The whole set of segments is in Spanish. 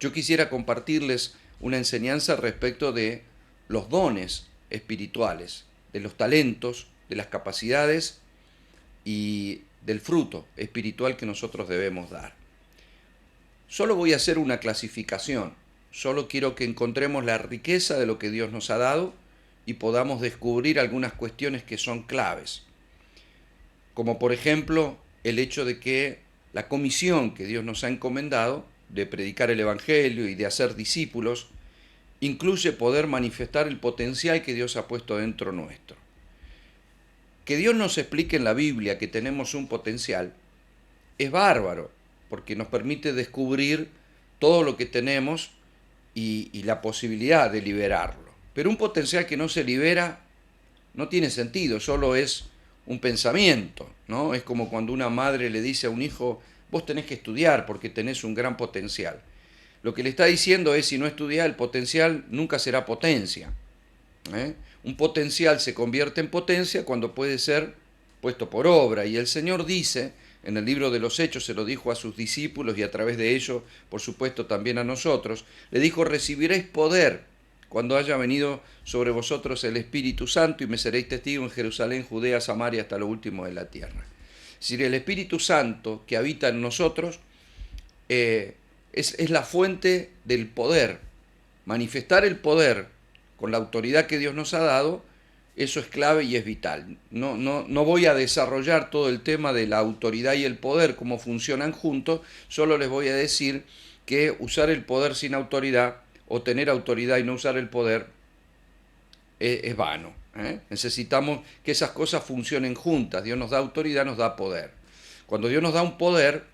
Yo quisiera compartirles una enseñanza respecto de los dones espirituales, de los talentos, de las capacidades y del fruto espiritual que nosotros debemos dar. Solo voy a hacer una clasificación, solo quiero que encontremos la riqueza de lo que Dios nos ha dado y podamos descubrir algunas cuestiones que son claves, como por ejemplo el hecho de que la comisión que Dios nos ha encomendado de predicar el Evangelio y de hacer discípulos incluye poder manifestar el potencial que Dios ha puesto dentro nuestro. Que Dios nos explique en la Biblia que tenemos un potencial es bárbaro, porque nos permite descubrir todo lo que tenemos y la posibilidad de liberarlo. Pero un potencial que no se libera no tiene sentido, solo es un pensamiento, ¿no? Es como cuando una madre le dice a un hijo, vos tenés que estudiar porque tenés un gran potencial. Lo que le está diciendo es, si no estudiás, el potencial nunca será potencia. Un potencial se convierte en potencia cuando puede ser puesto por obra. Y el Señor dice, en el libro de los Hechos, se lo dijo a sus discípulos y a través de ellos, por supuesto, también a nosotros, le dijo, recibiréis poder cuando haya venido sobre vosotros el Espíritu Santo y me seréis testigos en Jerusalén, Judea, Samaria, hasta lo último de la tierra. Es decir, el Espíritu Santo que habita en nosotros es la fuente del poder. Manifestar el poder con la autoridad que Dios nos ha dado, eso es clave y es vital. No voy a desarrollar todo el tema de la autoridad y el poder, cómo funcionan juntos, solo les voy a decir que usar el poder sin autoridad o tener autoridad y no usar el poder es vano. Necesitamos que esas cosas funcionen juntas. Dios nos da autoridad, nos da poder. Cuando Dios nos da un poder,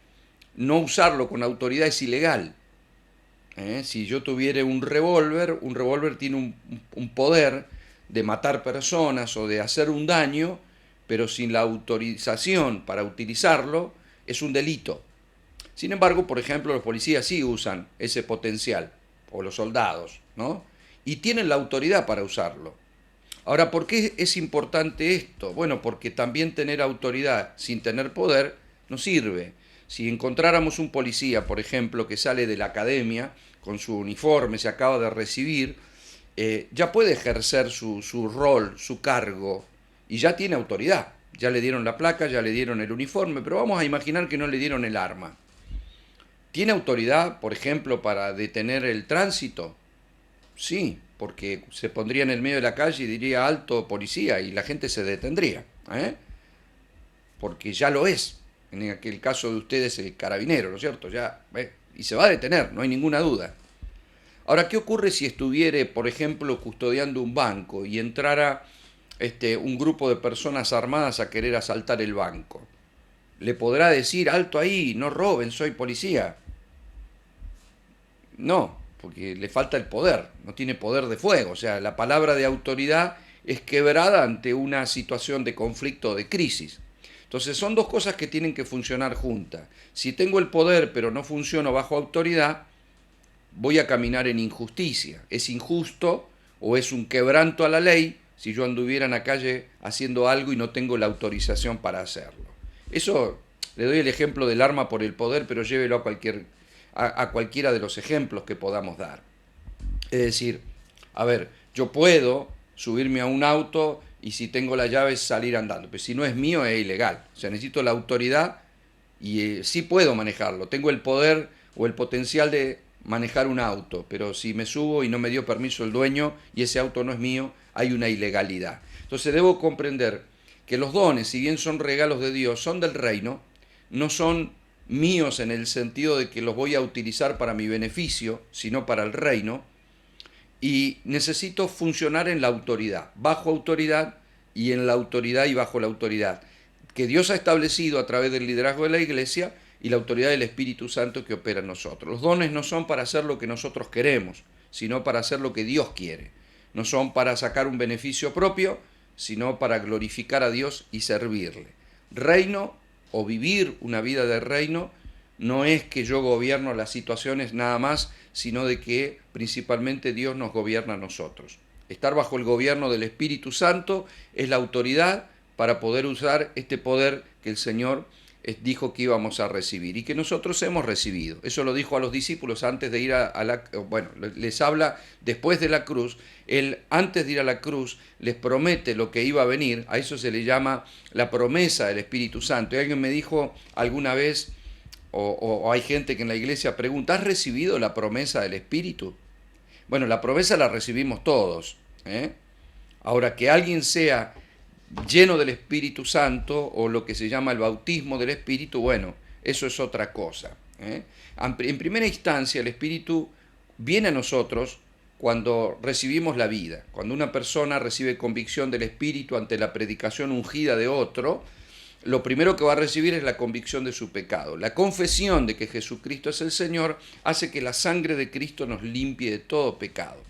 no usarlo con autoridad es ilegal. Si yo tuviera un revólver tiene un poder de matar personas o de hacer un daño, pero sin la autorización para utilizarlo es un delito. Sin embargo, por ejemplo, los policías sí usan ese potencial, o los soldados, ¿no? Y tienen la autoridad para usarlo. Ahora, ¿por qué es importante esto? Bueno, porque también tener autoridad sin tener poder no sirve. Si encontráramos un policía, por ejemplo, que sale de la academia con su uniforme, se acaba de recibir, ya puede ejercer su rol, su cargo, y ya tiene autoridad. Ya le dieron la placa, ya le dieron el uniforme, pero vamos a imaginar que no le dieron el arma. ¿Tiene autoridad, por ejemplo, para detener el tránsito? Sí, porque se pondría en el medio de la calle y diría alto policía y la gente se detendría, porque ya lo es. En aquel caso de ustedes el carabinero, ¿no es cierto? Ya, y se va a detener, no hay ninguna duda. Ahora, ¿qué ocurre si estuviera, por ejemplo, custodiando un banco y entrara un grupo de personas armadas a querer asaltar el banco? ¿Le podrá decir, alto ahí, no roben, soy policía? No, porque le falta el poder, no tiene poder de fuego. O sea, la palabra de autoridad es quebrada ante una situación de conflicto o de crisis. Entonces son dos cosas que tienen que funcionar juntas. Si tengo el poder pero no funciono bajo autoridad, voy a caminar en injusticia. Es injusto o es un quebranto a la ley si yo anduviera en la calle haciendo algo y no tengo la autorización para hacerlo. Eso, le doy el ejemplo del arma por el poder, pero llévelo a cualquiera de los ejemplos que podamos dar. Es decir, a ver, yo puedo subirme a un auto y si tengo las llaves salir andando, pero si no es mío es ilegal. O sea, necesito la autoridad y sí puedo manejarlo. Tengo el poder o el potencial de manejar un auto, pero si me subo y no me dio permiso el dueño y ese auto no es mío, hay una ilegalidad. Entonces debo comprender que los dones, si bien son regalos de Dios, son del reino, no son míos en el sentido de que los voy a utilizar para mi beneficio, sino para el reino, y necesito funcionar en la autoridad, bajo autoridad y en la autoridad y bajo la autoridad que Dios ha establecido a través del liderazgo de la iglesia y la autoridad del Espíritu Santo que opera en nosotros. Los dones no son para hacer lo que nosotros queremos, sino para hacer lo que Dios quiere. No son para sacar un beneficio propio, sino para glorificar a Dios y servirle. Reino o vivir una vida de reino no es que yo gobierno las situaciones nada más, sino de que principalmente Dios nos gobierna a nosotros. Estar bajo el gobierno del Espíritu Santo es la autoridad para poder usar este poder que el Señor dijo que íbamos a recibir y que nosotros hemos recibido. Eso lo dijo a los discípulos antes de ir a la... Bueno, les habla después de la cruz. Él, antes de ir a la cruz, les promete lo que iba a venir. A eso se le llama la promesa del Espíritu Santo. Y alguien me dijo alguna vez, o hay gente que en la iglesia pregunta, ¿has recibido la promesa del Espíritu? Bueno, la promesa la recibimos todos, ¿eh? Ahora, que alguien sea lleno del Espíritu Santo o lo que se llama el bautismo del Espíritu, bueno, eso es otra cosa, ¿eh? En primera instancia, el Espíritu viene a nosotros cuando recibimos la vida. Cuando una persona recibe convicción del Espíritu ante la predicación ungida de otro, lo primero que va a recibir es la convicción de su pecado. La confesión de que Jesucristo es el Señor hace que la sangre de Cristo nos limpie de todo pecado.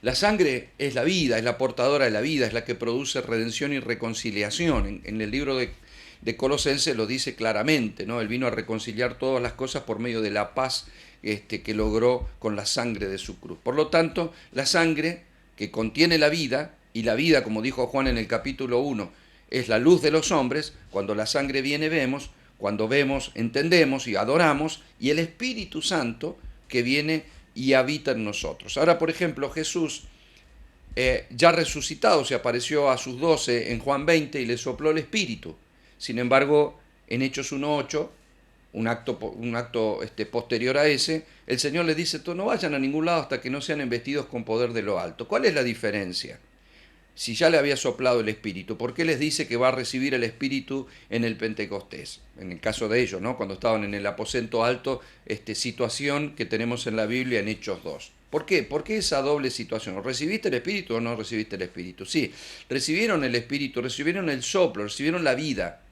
La sangre es la vida, es la portadora de la vida, es la que produce redención y reconciliación. En el libro de Colosenses lo dice claramente, ¿no? Él vino a reconciliar todas las cosas por medio de la paz que logró con la sangre de su cruz. Por lo tanto, la sangre que contiene la vida, y la vida, como dijo Juan en el capítulo 1, es la luz de los hombres. Cuando la sangre viene, vemos; cuando vemos, entendemos y adoramos, y el Espíritu Santo que viene y habita en nosotros. Ahora, por ejemplo, Jesús, ya resucitado, se apareció a sus 12 en Juan 20 y le sopló el Espíritu. Sin embargo, en Hechos 1:8, un acto posterior a ese, el Señor les dice: no vayan a ningún lado hasta que no sean investidos con poder de lo alto. ¿Cuál es la diferencia? Si ya le había soplado el Espíritu, ¿por qué les dice que va a recibir el Espíritu en el Pentecostés? En el caso de ellos, ¿no? Cuando estaban en el aposento alto, situación que tenemos en la Biblia en Hechos 2. ¿Por qué? ¿Por qué esa doble situación? ¿Recibiste el Espíritu o no recibiste el Espíritu? Sí, recibieron el Espíritu, recibieron el soplo, recibieron la vida,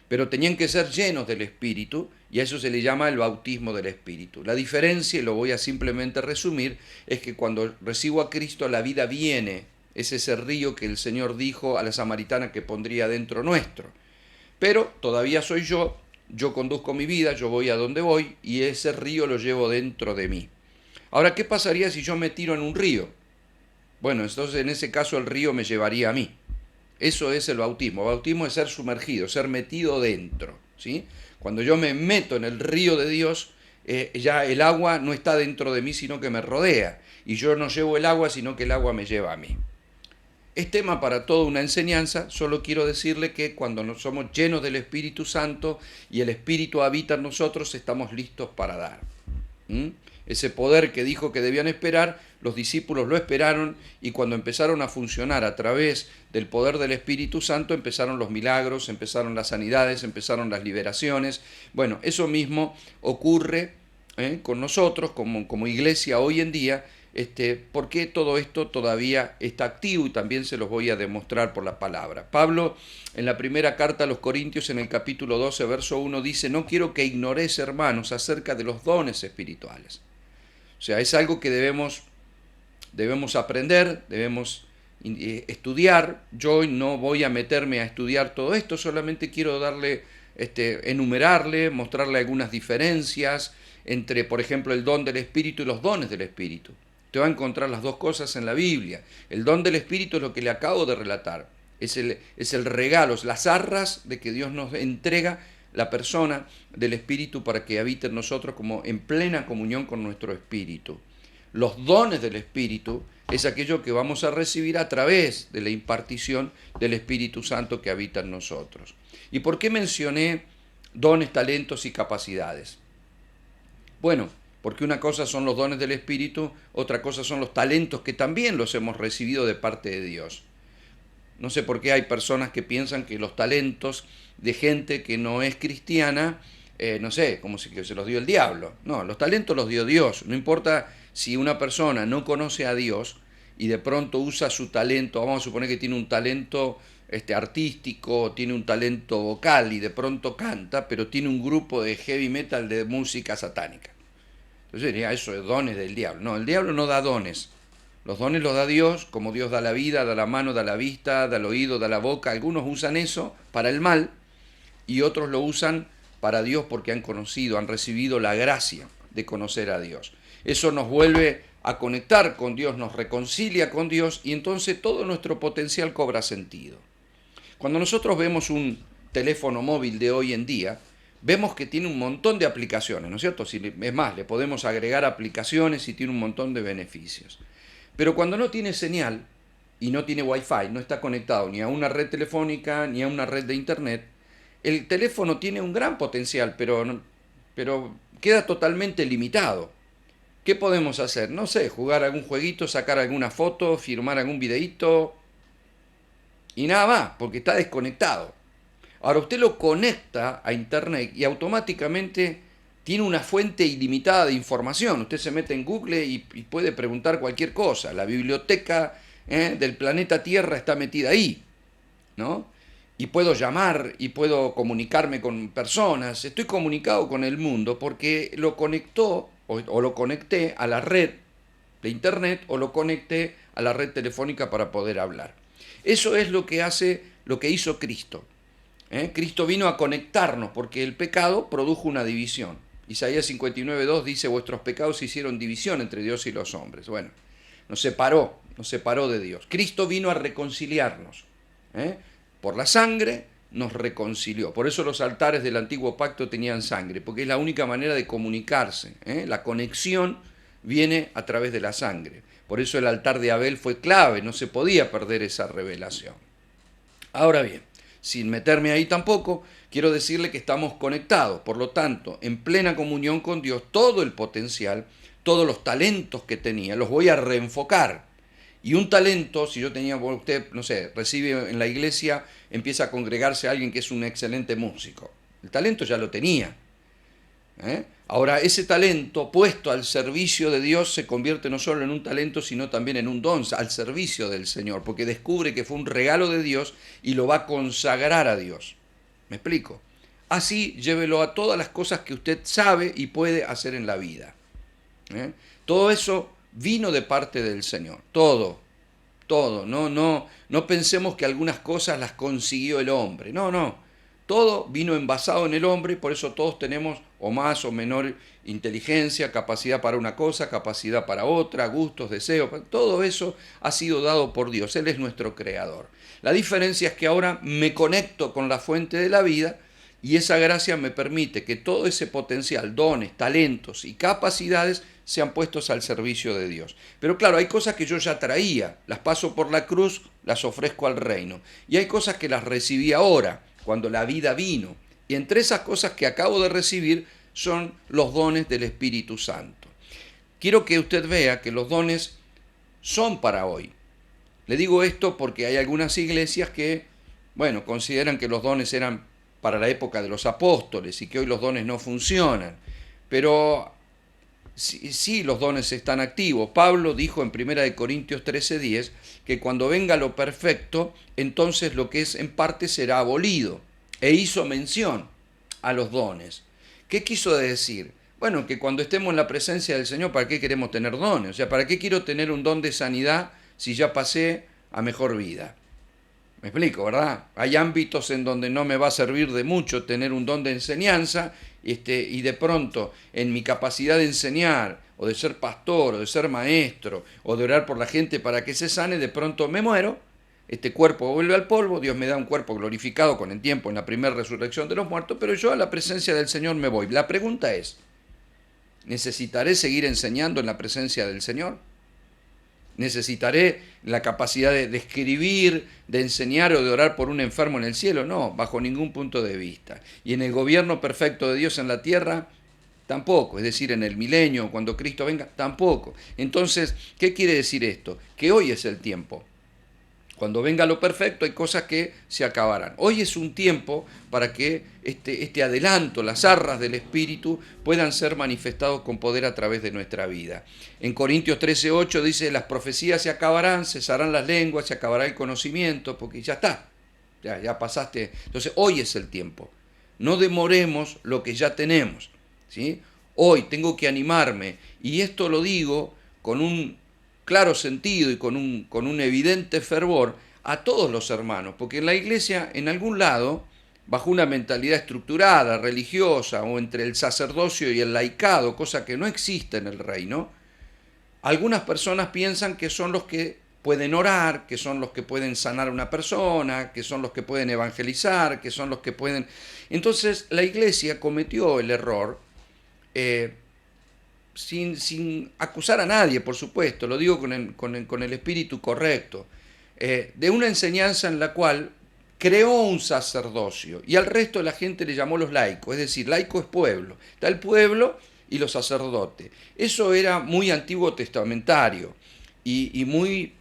pero tenían que ser llenos del Espíritu, y a eso se le llama el bautismo del Espíritu. La diferencia, y lo voy a simplemente resumir, es que cuando recibo a Cristo, la vida viene. Es ese río que el Señor dijo a la samaritana que pondría dentro nuestro. Pero todavía soy yo conduzco mi vida, yo voy a donde voy, y ese río lo llevo dentro de mí. Ahora, ¿qué pasaría si yo me tiro en un río? Bueno, entonces en ese caso el río me llevaría a mí. Eso es el bautismo. El bautismo es ser sumergido, ser metido dentro, ¿sí? Cuando yo me meto en el río de Dios, ya el agua no está dentro de mí, sino que me rodea. Y yo no llevo el agua, sino que el agua me lleva a mí. Es tema para toda una enseñanza. Solo quiero decirle que cuando nos somos llenos del Espíritu Santo y el Espíritu habita en nosotros, estamos listos para dar. Ese poder que dijo que debían esperar, los discípulos lo esperaron, y cuando empezaron a funcionar a través del poder del Espíritu Santo, empezaron los milagros, empezaron las sanidades, empezaron las liberaciones. Bueno, eso mismo ocurre con nosotros como iglesia hoy en día. ¿Por qué todo esto todavía está activo? Y también se los voy a demostrar por la palabra. Pablo, en la primera carta a los Corintios, en el capítulo 12, verso 1, dice: no quiero que ignoréis, hermanos, acerca de los dones espirituales. O sea, es algo que debemos aprender, debemos estudiar. Yo no voy a meterme a estudiar todo esto, solamente quiero enumerarle, mostrarle algunas diferencias entre, por ejemplo, el don del Espíritu y los dones del Espíritu. Te va a encontrar las dos cosas en la Biblia. El don del Espíritu es lo que le acabo de relatar. Es el regalo, es las arras de que Dios nos entrega la persona del Espíritu para que habite en nosotros como en plena comunión con nuestro Espíritu. Los dones del Espíritu es aquello que vamos a recibir a través de la impartición del Espíritu Santo que habita en nosotros. ¿Y por qué mencioné dones, talentos y capacidades? Bueno, porque una cosa son los dones del Espíritu, otra cosa son los talentos, que también los hemos recibido de parte de Dios. No sé por qué hay personas que piensan que los talentos de gente que no es cristiana, no sé, como si que se los dio el diablo. No, los talentos los dio Dios. No importa si una persona no conoce a Dios y de pronto usa su talento, vamos a suponer que tiene un talento artístico, tiene un talento vocal y de pronto canta, pero tiene un grupo de heavy metal de música satánica. Entonces diría, eso es dones del diablo. No, el diablo no da dones. Los dones los da Dios, como Dios da la vida, da la mano, da la vista, da el oído, da la boca. Algunos usan eso para el mal y otros lo usan para Dios porque han conocido, han recibido la gracia de conocer a Dios. Eso nos vuelve a conectar con Dios, nos reconcilia con Dios, y entonces todo nuestro potencial cobra sentido. Cuando nosotros vemos un teléfono móvil de hoy en día, vemos que tiene un montón de aplicaciones, ¿no es cierto? Es más, le podemos agregar aplicaciones y tiene un montón de beneficios. Pero cuando no tiene señal y no tiene wifi, no está conectado ni a una red telefónica ni a una red de internet, el teléfono tiene un gran potencial, pero queda totalmente limitado. ¿Qué podemos hacer? No sé, jugar algún jueguito, sacar alguna foto, firmar algún videíto y nada más, porque está desconectado. Ahora usted lo conecta a internet y automáticamente tiene una fuente ilimitada de información. Usted se mete en Google y puede preguntar cualquier cosa. La biblioteca del planeta Tierra está metida ahí, ¿no? Y puedo llamar y puedo comunicarme con personas. Estoy comunicado con el mundo porque lo conectó o lo conecté a la red de internet o lo conecté a la red telefónica para poder hablar. Eso es lo que hizo Cristo. Cristo vino a conectarnos porque el pecado produjo una división. Isaías 59:2 dice: vuestros pecados hicieron división entre Dios y los hombres. Bueno, nos separó de Dios. Cristo vino a reconciliarnos. Por la sangre nos reconcilió. Por eso los altares del antiguo pacto tenían sangre, porque es la única manera de comunicarse. La conexión viene a través de la sangre. Por eso el altar de Abel fue clave, no se podía perder esa revelación. Ahora bien, sin meterme ahí tampoco, quiero decirle que estamos conectados, por lo tanto, en plena comunión con Dios, todo el potencial, todos los talentos que tenía, los voy a reenfocar. Y un talento, si yo tenía, usted, no sé, recibe en la iglesia, empieza a congregarse a alguien que es un excelente músico. El talento ya lo tenía. Ahora, ese talento puesto al servicio de Dios se convierte no solo en un talento, sino también en un don al servicio del Señor, porque descubre que fue un regalo de Dios y lo va a consagrar a Dios. ¿Me explico? Así, llévelo a todas las cosas que usted sabe y puede hacer en la vida. Todo eso vino de parte del Señor. Todo. No pensemos que algunas cosas las consiguió el hombre. No. Todo vino envasado en el hombre y por eso todos tenemos o más o menor inteligencia, capacidad para una cosa, capacidad para otra, gustos, deseos. Todo eso ha sido dado por Dios. Él es nuestro creador. La diferencia es que ahora me conecto con la fuente de la vida y esa gracia me permite que todo ese potencial, dones, talentos y capacidades sean puestos al servicio de Dios. Pero claro, hay cosas que yo ya traía, las paso por la cruz, las ofrezco al reino. Y hay cosas que las recibí ahora, cuando la vida vino. Y entre esas cosas que acabo de recibir son los dones del Espíritu Santo. Quiero que usted vea que los dones son para hoy. Le digo esto porque hay algunas iglesias que, consideran que los dones eran para la época de los apóstoles y que hoy los dones no funcionan. Pero sí, los dones están activos. Pablo dijo en 1 Corintios 13:10 que cuando venga lo perfecto, entonces lo que es en parte será abolido. E hizo mención a los dones. ¿Qué quiso decir? Bueno, que cuando estemos en la presencia del Señor, ¿para qué queremos tener dones? O sea, ¿para qué quiero tener un don de sanidad si ya pasé a mejor vida? Me explico, ¿verdad? Hay ámbitos en donde no me va a servir de mucho tener un don de enseñanza y de pronto en mi capacidad de enseñar o de ser pastor o de ser maestro o de orar por la gente para que se sane, de pronto me muero, este cuerpo vuelve al polvo, Dios me da un cuerpo glorificado con el tiempo en la primera resurrección de los muertos, pero yo a la presencia del Señor me voy. La pregunta es, ¿necesitaré seguir enseñando en la presencia del Señor? ¿Necesitaré la capacidad de escribir, de enseñar o de orar por un enfermo en el cielo? No, bajo ningún punto de vista. Y en el gobierno perfecto de Dios en la tierra, tampoco. Es decir, en el milenio, cuando Cristo venga, tampoco. Entonces, ¿qué quiere decir esto? Que hoy es el tiempo. Cuando venga lo perfecto hay cosas que se acabarán. Hoy es un tiempo para que este adelanto, las arras del Espíritu, puedan ser manifestados con poder a través de nuestra vida. En Corintios 13:8 dice, las profecías se acabarán, cesarán las lenguas, se acabará el conocimiento, porque ya está, ya pasaste. Entonces hoy es el tiempo. No demoremos lo que ya tenemos, ¿sí? Hoy tengo que animarme, y esto lo digo con un claro sentido y con un evidente fervor a todos los hermanos, porque en la iglesia, en algún lado, bajo una mentalidad estructurada, religiosa, o entre el sacerdocio y el laicado, cosa que no existe en el reino, algunas personas piensan que son los que pueden orar, que son los que pueden sanar a una persona, que son los que pueden evangelizar, que son los que pueden... Entonces la iglesia cometió el error, sin acusar a nadie, por supuesto, lo digo con el espíritu correcto, de una enseñanza en la cual creó un sacerdocio y al resto de la gente le llamó los laicos, es decir, laico es pueblo, está el pueblo y los sacerdotes. Eso era muy antiguo testamentario y muy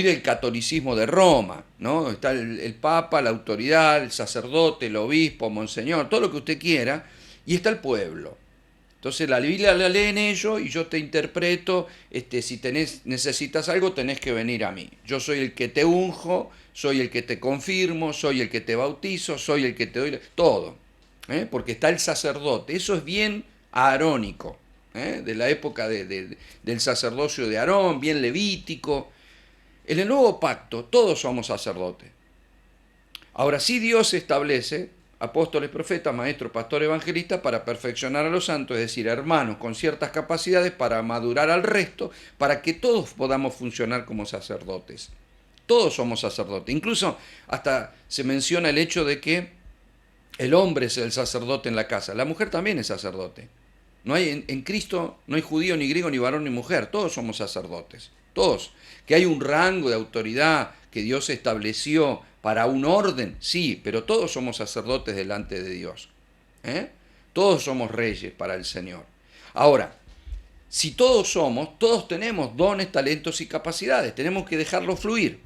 del catolicismo de Roma, ¿no? Está el papa, la autoridad, el sacerdote, el obispo, monseñor, todo lo que usted quiera, y está el pueblo. Entonces la Biblia la leen ellos y yo te interpreto, si necesitas algo tenés que venir a mí. Yo soy el que te unjo, soy el que te confirmo, soy el que te bautizo, soy el que te doy todo. Porque está el sacerdote, eso es bien aarónico, de la época del sacerdocio de Aarón, bien levítico. En el nuevo pacto todos somos sacerdotes. Ahora sí Dios establece apóstoles, profetas, maestros, pastores, evangelistas para perfeccionar a los santos, es decir, hermanos con ciertas capacidades para madurar al resto, para que todos podamos funcionar como sacerdotes. Todos somos sacerdotes. Incluso hasta se menciona el hecho de que el hombre es el sacerdote en la casa. La mujer también es sacerdote. No hay, en Cristo no hay judío, ni griego, ni varón, ni mujer. Todos somos sacerdotes. Todos. Que hay un rango de autoridad que Dios estableció para un orden, sí, pero todos somos sacerdotes delante de Dios. Todos somos reyes para el Señor. Ahora, si todos tenemos dones, talentos y capacidades. Tenemos que dejarlos fluir.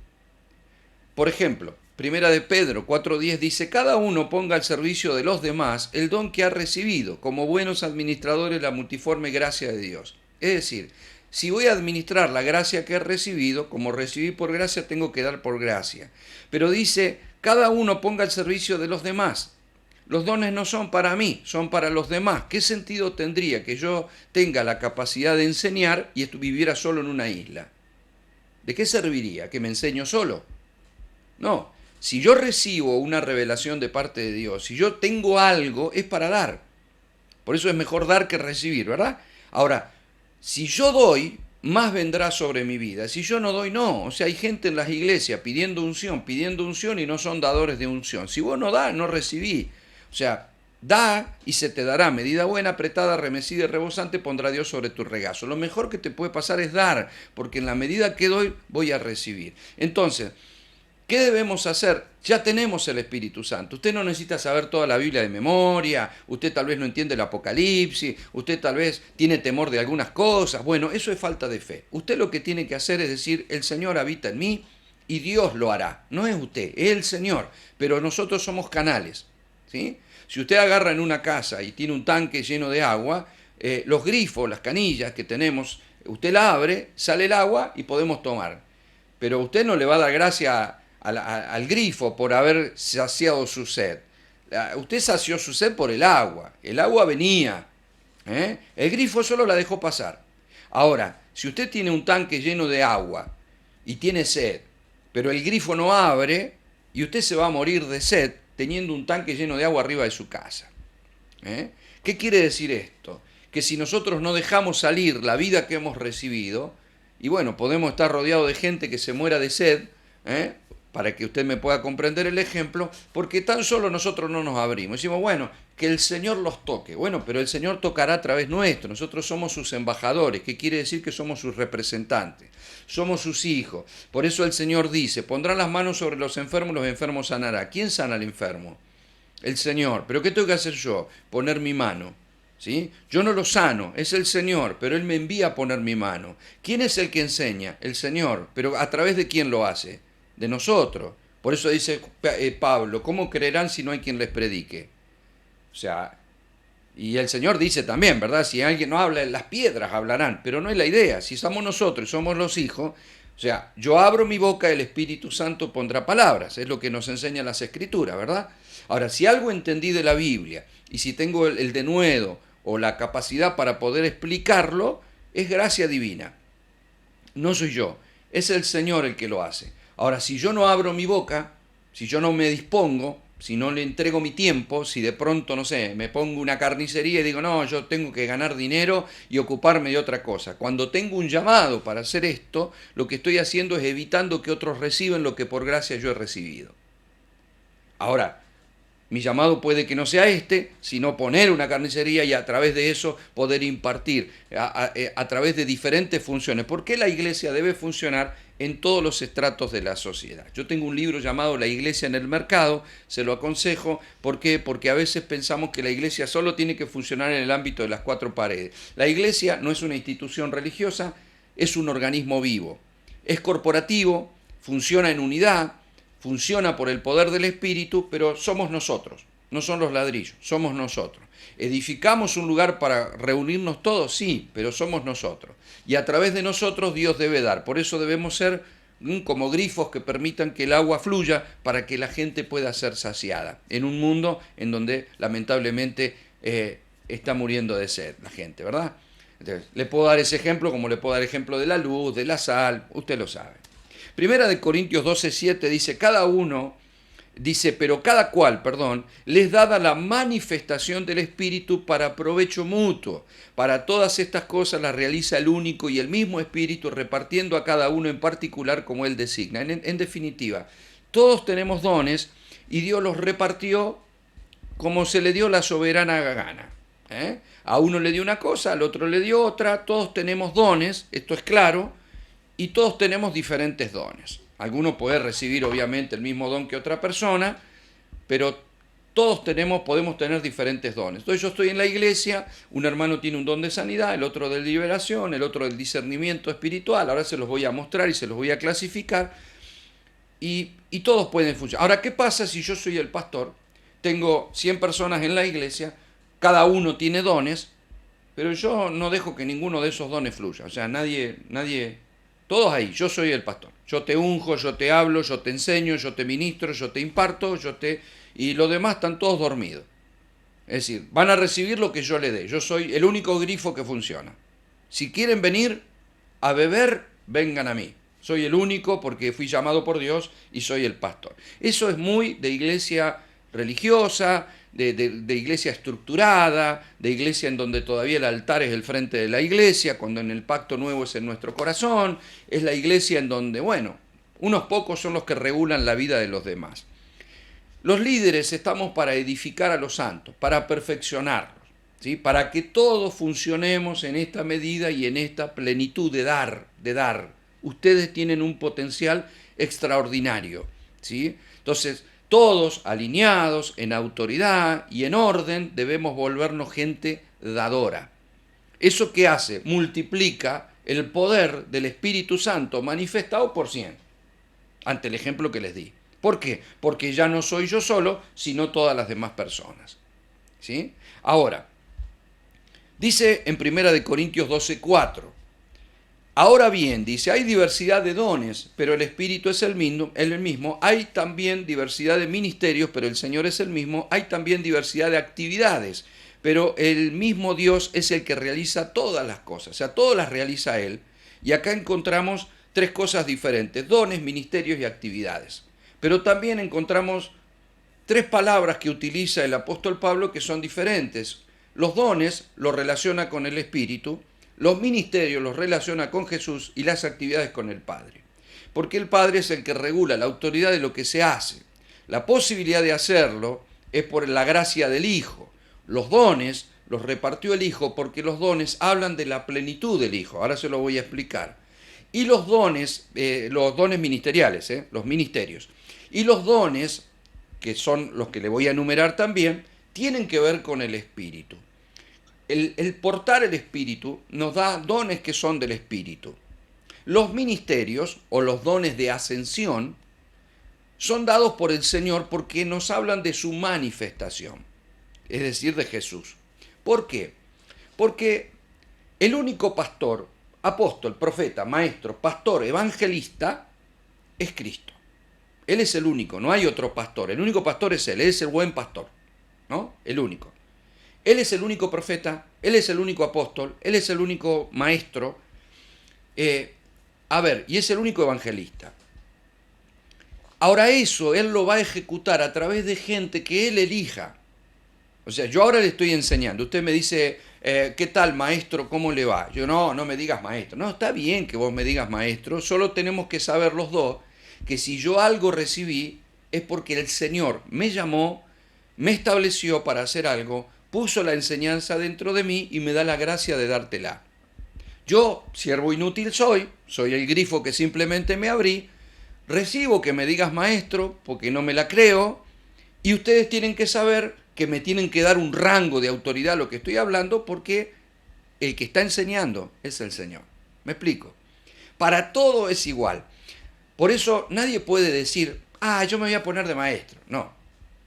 Por ejemplo, Primera de Pedro 4:10 dice, cada uno ponga al servicio de los demás el don que ha recibido, como buenos administradores la multiforme gracia de Dios. Es decir, si voy a administrar la gracia que he recibido, como recibí por gracia, tengo que dar por gracia. Pero dice, cada uno ponga al servicio de los demás. Los dones no son para mí, son para los demás. ¿Qué sentido tendría que yo tenga la capacidad de enseñar y viviera solo en una isla? ¿De qué serviría? ¿Que me enseño solo? No. Si yo recibo una revelación de parte de Dios, si yo tengo algo, es para dar. Por eso es mejor dar que recibir, ¿verdad? Ahora, si yo doy, más vendrá sobre mi vida. Si yo no doy, no. O sea, hay gente en las iglesias pidiendo unción y no son dadores de unción. Si vos no das, no recibí. O sea, da y se te dará. Medida buena, apretada, remecida y rebosante pondrá Dios sobre tu regazo. Lo mejor que te puede pasar es dar, porque en la medida que doy, voy a recibir. Entonces, ¿qué debemos hacer? Ya tenemos el Espíritu Santo. Usted no necesita saber toda la Biblia de memoria, usted tal vez no entiende el Apocalipsis, usted tal vez tiene temor de algunas cosas. Bueno, eso es falta de fe. Usted lo que tiene que hacer es decir, el Señor habita en mí y Dios lo hará. No es usted, es el Señor, pero nosotros somos canales, ¿sí? Si usted agarra en una casa y tiene un tanque lleno de agua, los grifos, las canillas que tenemos, usted la abre, sale el agua y podemos tomar. Pero usted no le va a dar gracia al grifo por haber saciado su sed. Usted sació su sed por el agua venía. El grifo solo la dejó pasar. Ahora, si usted tiene un tanque lleno de agua y tiene sed, pero el grifo no abre y usted se va a morir de sed teniendo un tanque lleno de agua arriba de su casa. ¿Qué quiere decir esto? Que si nosotros no dejamos salir la vida que hemos recibido, y bueno, podemos estar rodeados de gente que se muera de sed, para que usted me pueda comprender el ejemplo, porque tan solo nosotros no nos abrimos. Decimos, bueno, que el Señor los toque. Bueno, pero el Señor tocará a través nuestro. Nosotros somos sus embajadores, que quiere decir que somos sus representantes. Somos sus hijos. Por eso el Señor dice, pondrá las manos sobre los enfermos sanará. ¿Quién sana al enfermo? El Señor. ¿Pero qué tengo que hacer yo? Poner mi mano. ¿Sí? Yo no lo sano, es el Señor, pero Él me envía a poner mi mano. ¿Quién es el que enseña? El Señor. ¿Pero a través de quién lo hace? De nosotros. Por eso dice Pablo, ¿cómo creerán si no hay quien les predique? O sea, y el Señor dice también, ¿verdad? Si alguien no habla, las piedras hablarán, pero no es la idea. Si somos nosotros y somos los hijos, o sea, yo abro mi boca, el Espíritu Santo pondrá palabras, es lo que nos enseñan las Escrituras, ¿verdad? Ahora, si algo entendí de la Biblia y si tengo el denuedo o la capacidad para poder explicarlo, es gracia divina. No soy yo, es el Señor el que lo hace. Ahora, si yo no abro mi boca, si yo no me dispongo, si no le entrego mi tiempo, si de pronto, no sé, me pongo una carnicería y digo, no, yo tengo que ganar dinero y ocuparme de otra cosa. Cuando tengo un llamado para hacer esto, lo que estoy haciendo es evitando que otros reciban lo que por gracia yo he recibido. Ahora, mi llamado puede que no sea este, sino poner una carnicería y a través de eso poder impartir a través de diferentes funciones. ¿Por qué la iglesia debe funcionar en todos los estratos de la sociedad? Yo tengo un libro llamado La iglesia en el mercado, se lo aconsejo. ¿Por qué? Porque a veces pensamos que la iglesia solo tiene que funcionar en el ámbito de las cuatro paredes. La iglesia no es una institución religiosa, es un organismo vivo. Es corporativo, funciona en unidad, funciona por el poder del Espíritu, pero somos nosotros, no son los ladrillos, somos nosotros. ¿Edificamos un lugar para reunirnos todos? Sí, pero somos nosotros. Y a través de nosotros Dios debe dar. Por eso debemos ser como grifos que permitan que el agua fluya para que la gente pueda ser saciada. En un mundo en donde lamentablemente está muriendo de sed la gente, ¿verdad? Entonces, le puedo dar ese ejemplo como le puedo dar ejemplo de la luz, de la sal, usted lo sabe. Primera de Corintios 12:7 dice, pero cada cual, les dada la manifestación del Espíritu para provecho mutuo. Para todas estas cosas las realiza el único y el mismo Espíritu, repartiendo a cada uno en particular como Él designa. En definitiva, todos tenemos dones y Dios los repartió como se le dio la soberana gana. A uno le dio una cosa, al otro le dio otra, todos tenemos dones, esto es claro, y todos tenemos diferentes dones. Alguno puede recibir obviamente el mismo don que otra persona, pero todos podemos tener diferentes dones. Entonces yo estoy en la iglesia, un hermano tiene un don de sanidad, el otro de liberación, el otro del discernimiento espiritual, ahora se los voy a mostrar y se los voy a clasificar, y todos pueden funcionar. Ahora, ¿qué pasa si yo soy el pastor? Tengo 100 personas en la iglesia, cada uno tiene dones, pero yo no dejo que ninguno de esos dones fluya. O sea, nadie, todos ahí, yo soy el pastor. Yo te unjo, yo te hablo, yo te enseño, yo te ministro, yo te imparto, y los demás están todos dormidos. Es decir, van a recibir lo que yo le dé. Yo soy el único grifo que funciona. Si quieren venir a beber, vengan a mí. Soy el único porque fui llamado por Dios y soy el pastor. Eso es muy de iglesia religiosa, de iglesia estructurada, de iglesia en donde todavía el altar es el frente de la iglesia, cuando en el pacto nuevo es en nuestro corazón, es la iglesia en donde, bueno, unos pocos son los que regulan la vida de los demás. Los líderes estamos para edificar a los santos, para perfeccionarlos, ¿sí? Para que todos funcionemos en esta medida y en esta plenitud de dar. Ustedes tienen un potencial extraordinario, ¿sí? Entonces, todos alineados, en autoridad y en orden, debemos volvernos gente dadora. ¿Eso qué hace? Multiplica el poder del Espíritu Santo manifestado por 100, ante el ejemplo que les di. ¿Por qué? Porque ya no soy yo solo, sino todas las demás personas. ¿Sí? Ahora, dice en 1 Corintios 12:4, ahora bien, dice, hay diversidad de dones, pero el Espíritu es el mismo. Hay también diversidad de ministerios, pero el Señor es el mismo. Hay también diversidad de actividades, pero el mismo Dios es el que realiza todas las cosas. O sea, todas las realiza Él. Y acá encontramos tres cosas diferentes: dones, ministerios y actividades. Pero también encontramos tres palabras que utiliza el apóstol Pablo que son diferentes. Los dones los relaciona con el Espíritu, los ministerios los relaciona con Jesús y las actividades con el Padre. Porque el Padre es el que regula la autoridad de lo que se hace. La posibilidad de hacerlo es por la gracia del Hijo. Los dones los repartió el Hijo porque los dones hablan de la plenitud del Hijo. Ahora se lo voy a explicar. Y los dones ministeriales, los ministerios. Y los dones, que son los que le voy a enumerar también, tienen que ver con el Espíritu. El portar el Espíritu nos da dones que son del Espíritu. Los ministerios o los dones de ascensión son dados por el Señor porque nos hablan de su manifestación, es decir, de Jesús. ¿Por qué? Porque el único pastor, apóstol, profeta, maestro, pastor, evangelista, es Cristo. Él es el único, no hay otro pastor. El único pastor es Él es el buen pastor, ¿no? El único. Él es el único profeta, Él es el único apóstol, Él es el único maestro, y es el único evangelista. Ahora eso Él lo va a ejecutar a través de gente que Él elija. O sea, yo ahora le estoy enseñando. Usted me dice, ¿qué tal, maestro? ¿Cómo le va? Yo, no, no me digas maestro. No, está bien que vos me digas maestro. Solo tenemos que saber los dos que si yo algo recibí es porque el Señor me llamó, me estableció para hacer algo, puso la enseñanza dentro de mí y me da la gracia de dártela. Yo, siervo inútil soy el grifo que simplemente me abrí, recibo que me digas maestro porque no me la creo, y ustedes tienen que saber que me tienen que dar un rango de autoridad a lo que estoy hablando porque el que está enseñando es el Señor. ¿Me explico? Para todo es igual. Por eso nadie puede decir, yo me voy a poner de maestro. No.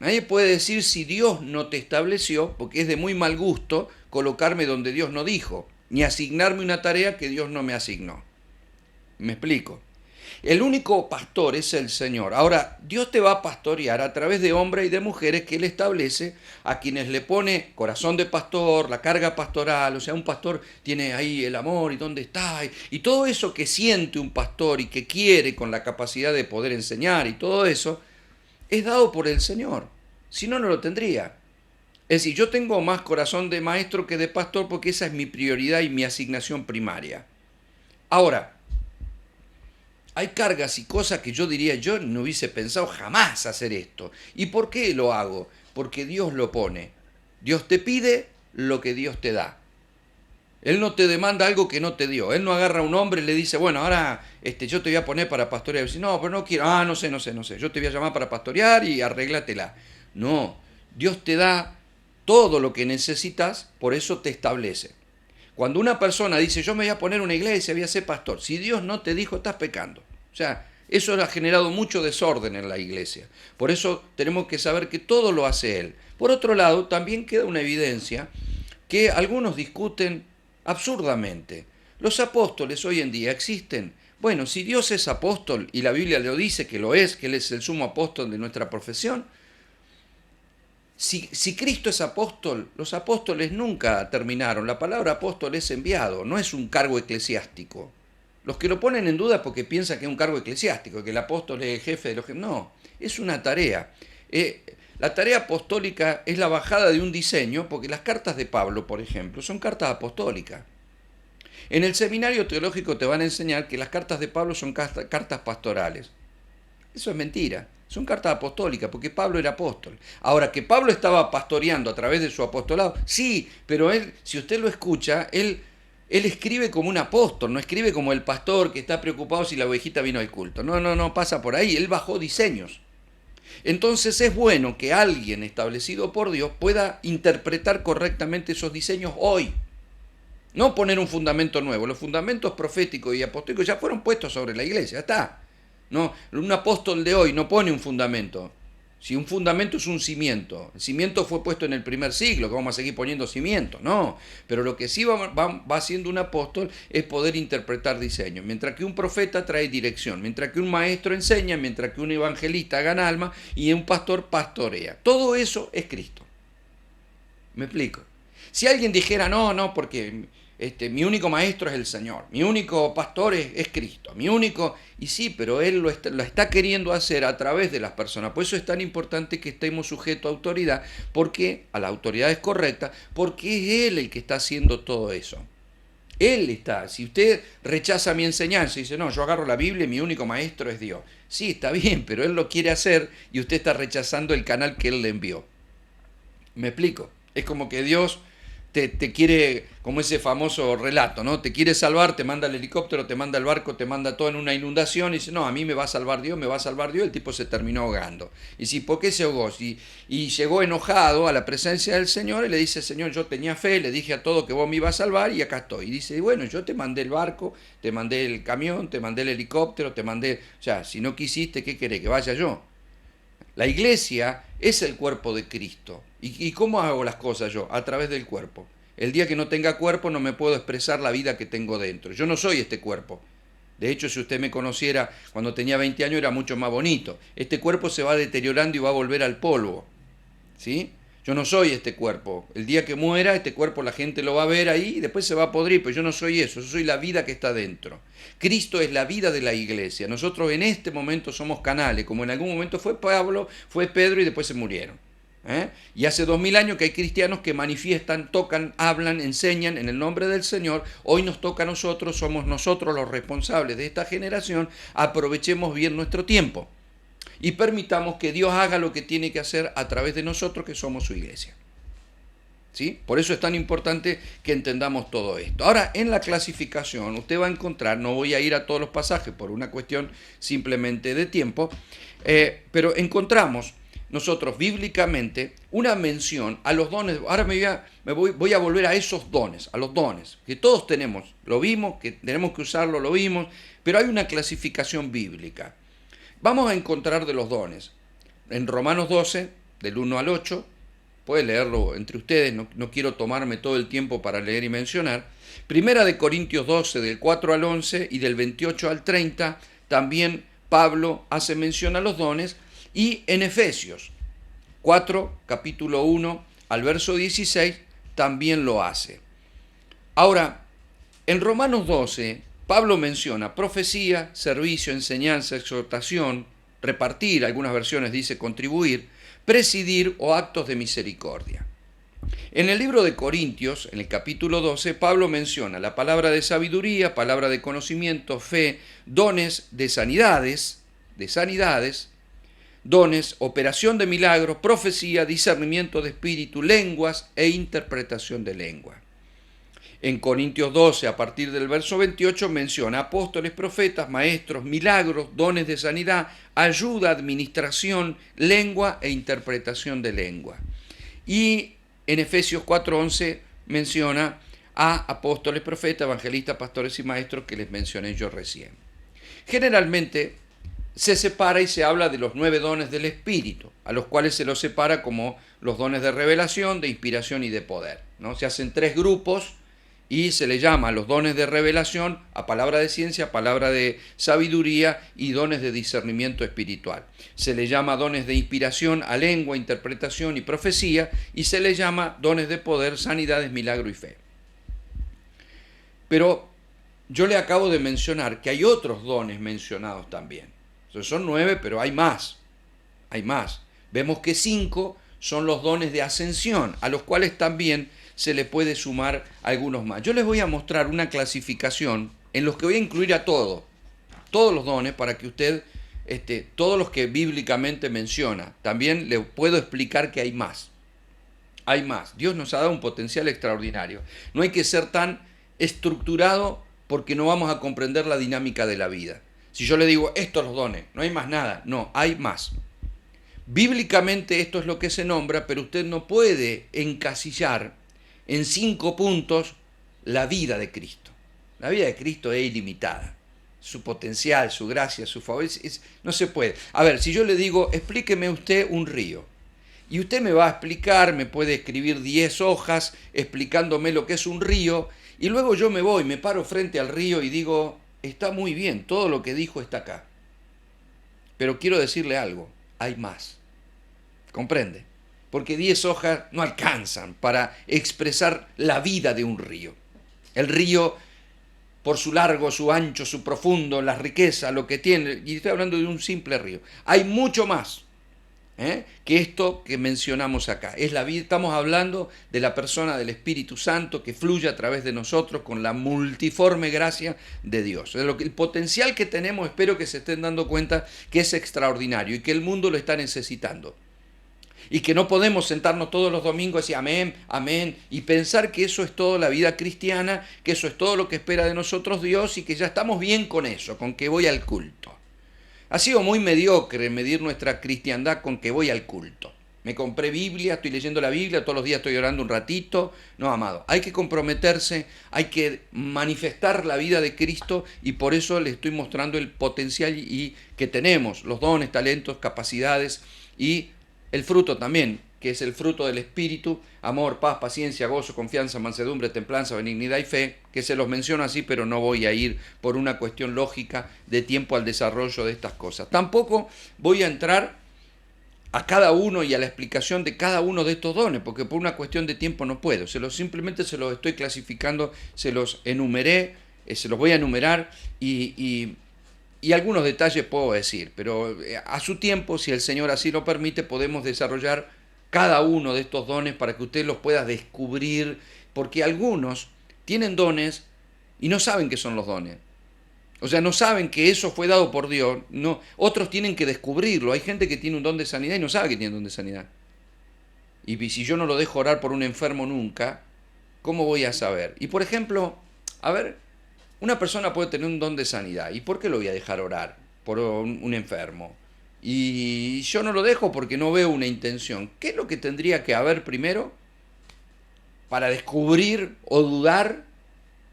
Nadie puede decir si Dios no te estableció, porque es de muy mal gusto colocarme donde Dios no dijo, ni asignarme una tarea que Dios no me asignó. ¿Me explico? El único pastor es el Señor. Ahora, Dios te va a pastorear a través de hombres y de mujeres que Él establece, a quienes le pone corazón de pastor, la carga pastoral. O sea, un pastor tiene ahí el amor y dónde está. Y todo eso que siente un pastor y que quiere con la capacidad de poder enseñar y todo eso, es dado por el Señor. Si no, no lo tendría. Es decir, yo tengo más corazón de maestro que de pastor porque esa es mi prioridad y mi asignación primaria. Ahora, hay cargas y cosas que yo diría, yo no hubiese pensado jamás hacer esto. ¿Y por qué lo hago? Porque Dios lo pone. Dios te pide lo que Dios te da. Él no te demanda algo que no te dio. Él no agarra a un hombre y le dice, bueno, ahora yo te voy a poner para pastorear. Y dice, no, pero no quiero. No sé. Yo te voy a llamar para pastorear y arréglatela. No, Dios te da todo lo que necesitas, por eso te establece. Cuando una persona dice, yo me voy a poner una iglesia, voy a ser pastor, si Dios no te dijo, estás pecando. O sea, eso ha generado mucho desorden en la iglesia. Por eso tenemos que saber que todo lo hace Él. Por otro lado, también queda una evidencia que algunos discuten absurdamente. ¿Los apóstoles hoy en día existen? Bueno, si Dios es apóstol y la Biblia lo dice que lo es, que Él es el sumo apóstol de nuestra profesión, si Cristo es apóstol, los apóstoles nunca terminaron. La palabra apóstol es enviado, no es un cargo eclesiástico. Los que lo ponen en duda porque piensan que es un cargo eclesiástico, que el apóstol es el jefe de los jefes. No, es una tarea. La tarea apostólica es la bajada de un diseño, porque las cartas de Pablo, por ejemplo, son cartas apostólicas. En el seminario teológico te van a enseñar que las cartas de Pablo son cartas pastorales. Eso es mentira. Son cartas apostólicas, porque Pablo era apóstol. Ahora, que Pablo estaba pastoreando a través de su apostolado, sí, pero él, si usted lo escucha, él escribe como un apóstol, no escribe como el pastor que está preocupado si la ovejita vino al culto. No pasa por ahí. Él bajó diseños. Entonces es bueno que alguien establecido por Dios pueda interpretar correctamente esos diseños hoy. No poner un fundamento nuevo. Los fundamentos proféticos y apostólicos ya fueron puestos sobre la iglesia, ya está. No, un apóstol de hoy no pone un fundamento. Si un fundamento es un cimiento, el cimiento fue puesto en el primer siglo, que vamos a seguir poniendo cimientos, no. Pero lo que sí va haciendo un apóstol es poder interpretar diseños. Mientras que un profeta trae dirección, mientras que un maestro enseña, mientras que un evangelista gana alma y un pastor pastorea. Todo eso es Cristo. ¿Me explico? Si alguien dijera, no, porque mi único maestro es el Señor, mi único pastor es Cristo, mi único... Y sí, pero Él lo está queriendo hacer a través de las personas. Por eso es tan importante que estemos sujetos a autoridad, porque a la autoridad es correcta, porque es Él el que está haciendo todo eso. Él está. Si usted rechaza mi enseñanza y dice, no, yo agarro la Biblia y mi único maestro es Dios. Sí, está bien, pero Él lo quiere hacer y usted está rechazando el canal que Él le envió. ¿Me explico? Es como que Dios te quiere, como ese famoso relato, ¿no? Te quiere salvar, te manda el helicóptero, te manda el barco, te manda todo en una inundación y dice, no, a mí me va a salvar Dios, el tipo se terminó ahogando. Y si, ¿por qué se ahogó? Y llegó enojado a la presencia del Señor y le dice, Señor, yo tenía fe, le dije a todo que vos me ibas a salvar y acá estoy. Y dice, bueno, yo te mandé el barco, te mandé el camión, te mandé el helicóptero, o sea, si no quisiste, ¿qué querés? Que vaya yo. La iglesia es el cuerpo de Cristo. ¿Y cómo hago las cosas yo? A través del cuerpo. El día que no tenga cuerpo no me puedo expresar la vida que tengo dentro. Yo no soy este cuerpo. De hecho, si usted me conociera cuando tenía 20 años era mucho más bonito. Este cuerpo se va deteriorando y va a volver al polvo. ¿Sí? Yo no soy este cuerpo. El día que muera, este cuerpo la gente lo va a ver ahí y después se va a podrir, pero yo no soy eso, yo soy la vida que está dentro. Cristo es la vida de la iglesia. Nosotros en este momento somos canales, como en algún momento fue Pablo, fue Pedro y después se murieron. Y hace 2000 años que hay cristianos que manifiestan, tocan, hablan, enseñan en el nombre del Señor. Hoy nos toca a nosotros, somos nosotros los responsables de esta generación. Aprovechemos bien nuestro tiempo y permitamos que Dios haga lo que tiene que hacer a través de nosotros, que somos su iglesia. ¿Sí? Por eso es tan importante que entendamos todo esto. Ahora, en la clasificación, usted va a encontrar, no voy a ir a todos los pasajes por una cuestión simplemente de tiempo, pero encontramos nosotros bíblicamente una mención a los dones. Ahora voy a volver a esos dones, a los dones, que todos tenemos, lo vimos, que tenemos que usarlo, lo vimos, pero hay una clasificación bíblica. Vamos a encontrar de los dones en Romanos 12, del 1 al 8, puede leerlo entre ustedes, no quiero tomarme todo el tiempo para leer y mencionar. Primera de Corintios 12, del 4 al 11 y del 28 al 30, también Pablo hace mención a los dones, y en Efesios 4, capítulo 1 al verso 16, también lo hace. Ahora, en Romanos 12, Pablo menciona profecía, servicio, enseñanza, exhortación, repartir, algunas versiones dice contribuir, presidir o actos de misericordia. En el libro de Corintios, en el capítulo 12, Pablo menciona la palabra de sabiduría, palabra de conocimiento, fe, dones de sanidades, dones, operación de milagros, profecía, discernimiento de espíritu, lenguas e interpretación de lengua. En Corintios 12, a partir del verso 28, menciona apóstoles, profetas, maestros, milagros, dones de sanidad, ayuda, administración, lengua e interpretación de lengua. Y en Efesios 4:11 menciona a apóstoles, profetas, evangelistas, pastores y maestros que les mencioné yo recién. Generalmente se separa y se habla de los 9 dones del Espíritu, a los cuales se los separa como los dones de revelación, de inspiración y de poder, ¿no? Se hacen 3 grupos y se le llama a los dones de revelación a palabra de ciencia, palabra de sabiduría y dones de discernimiento espiritual. Se le llama dones de inspiración a lengua, interpretación y profecía, y se le llama dones de poder, sanidades, milagro y fe. Pero yo le acabo de mencionar que hay otros dones mencionados también. Entonces son 9, pero hay más. Hay más. Vemos que 5 son los dones de ascensión, a los cuales también se le puede sumar algunos más. Yo les voy a mostrar una clasificación en los que voy a incluir a todos los dones, para que usted, todos los que bíblicamente menciona, también le puedo explicar que hay más. Hay más. Dios nos ha dado un potencial extraordinario. No hay que ser tan estructurado porque no vamos a comprender la dinámica de la vida. Si yo le digo, estos los dones, no hay más nada. No, hay más. Bíblicamente esto es lo que se nombra, pero usted no puede encasillar en 5 puntos la vida de Cristo. La vida de Cristo es ilimitada. Su potencial, su gracia, su favor, no se puede. A ver, si yo le digo, explíqueme usted un río, y usted me va a explicar, me puede escribir 10 hojas explicándome lo que es un río, y luego yo me voy, me paro frente al río y digo, está muy bien, todo lo que dijo está acá. Pero quiero decirle algo, hay más. ¿Comprende? Porque 10 hojas no alcanzan para expresar la vida de un río. El río, por su largo, su ancho, su profundo, la riqueza, lo que tiene, y estoy hablando de un simple río. Hay mucho más que esto que mencionamos acá. Es la vida, estamos hablando de la persona del Espíritu Santo que fluye a través de nosotros con la multiforme gracia de Dios. El potencial que tenemos, espero que se estén dando cuenta que es extraordinario y que el mundo lo está necesitando. Y que no podemos sentarnos todos los domingos y decir amén, amén, y pensar que eso es toda la vida cristiana, que eso es todo lo que espera de nosotros Dios y que ya estamos bien con eso, con que voy al culto. Ha sido muy mediocre medir nuestra cristiandad con que voy al culto. Me compré Biblia, estoy leyendo la Biblia, todos los días estoy orando un ratito. No, amado, hay que comprometerse, hay que manifestar la vida de Cristo y por eso le estoy mostrando el potencial y que tenemos, los dones, talentos, capacidades y el fruto también, que es el fruto del Espíritu, amor, paz, paciencia, gozo, confianza, mansedumbre, templanza, benignidad y fe, que se los menciono así, pero no voy a ir por una cuestión lógica de tiempo al desarrollo de estas cosas. Tampoco voy a entrar a cada uno y a la explicación de cada uno de estos dones, porque por una cuestión de tiempo no puedo. Simplemente se los estoy clasificando, se los enumeré, se los voy a enumerar y algunos detalles puedo decir, pero a su tiempo, si el Señor así lo permite, podemos desarrollar cada uno de estos dones para que usted los pueda descubrir, porque algunos tienen dones y no saben qué son los dones. O sea, no saben que eso fue dado por Dios. No, otros tienen que descubrirlo. Hay gente que tiene un don de sanidad y no sabe que tiene un don de sanidad. Y si yo no lo dejo orar por un enfermo nunca, ¿cómo voy a saber? Y por ejemplo, a ver, una persona puede tener un don de sanidad. ¿Y por qué lo voy a dejar orar por un enfermo? Y yo no lo dejo porque no veo una intención. ¿Qué es lo que tendría que haber primero para descubrir o dudar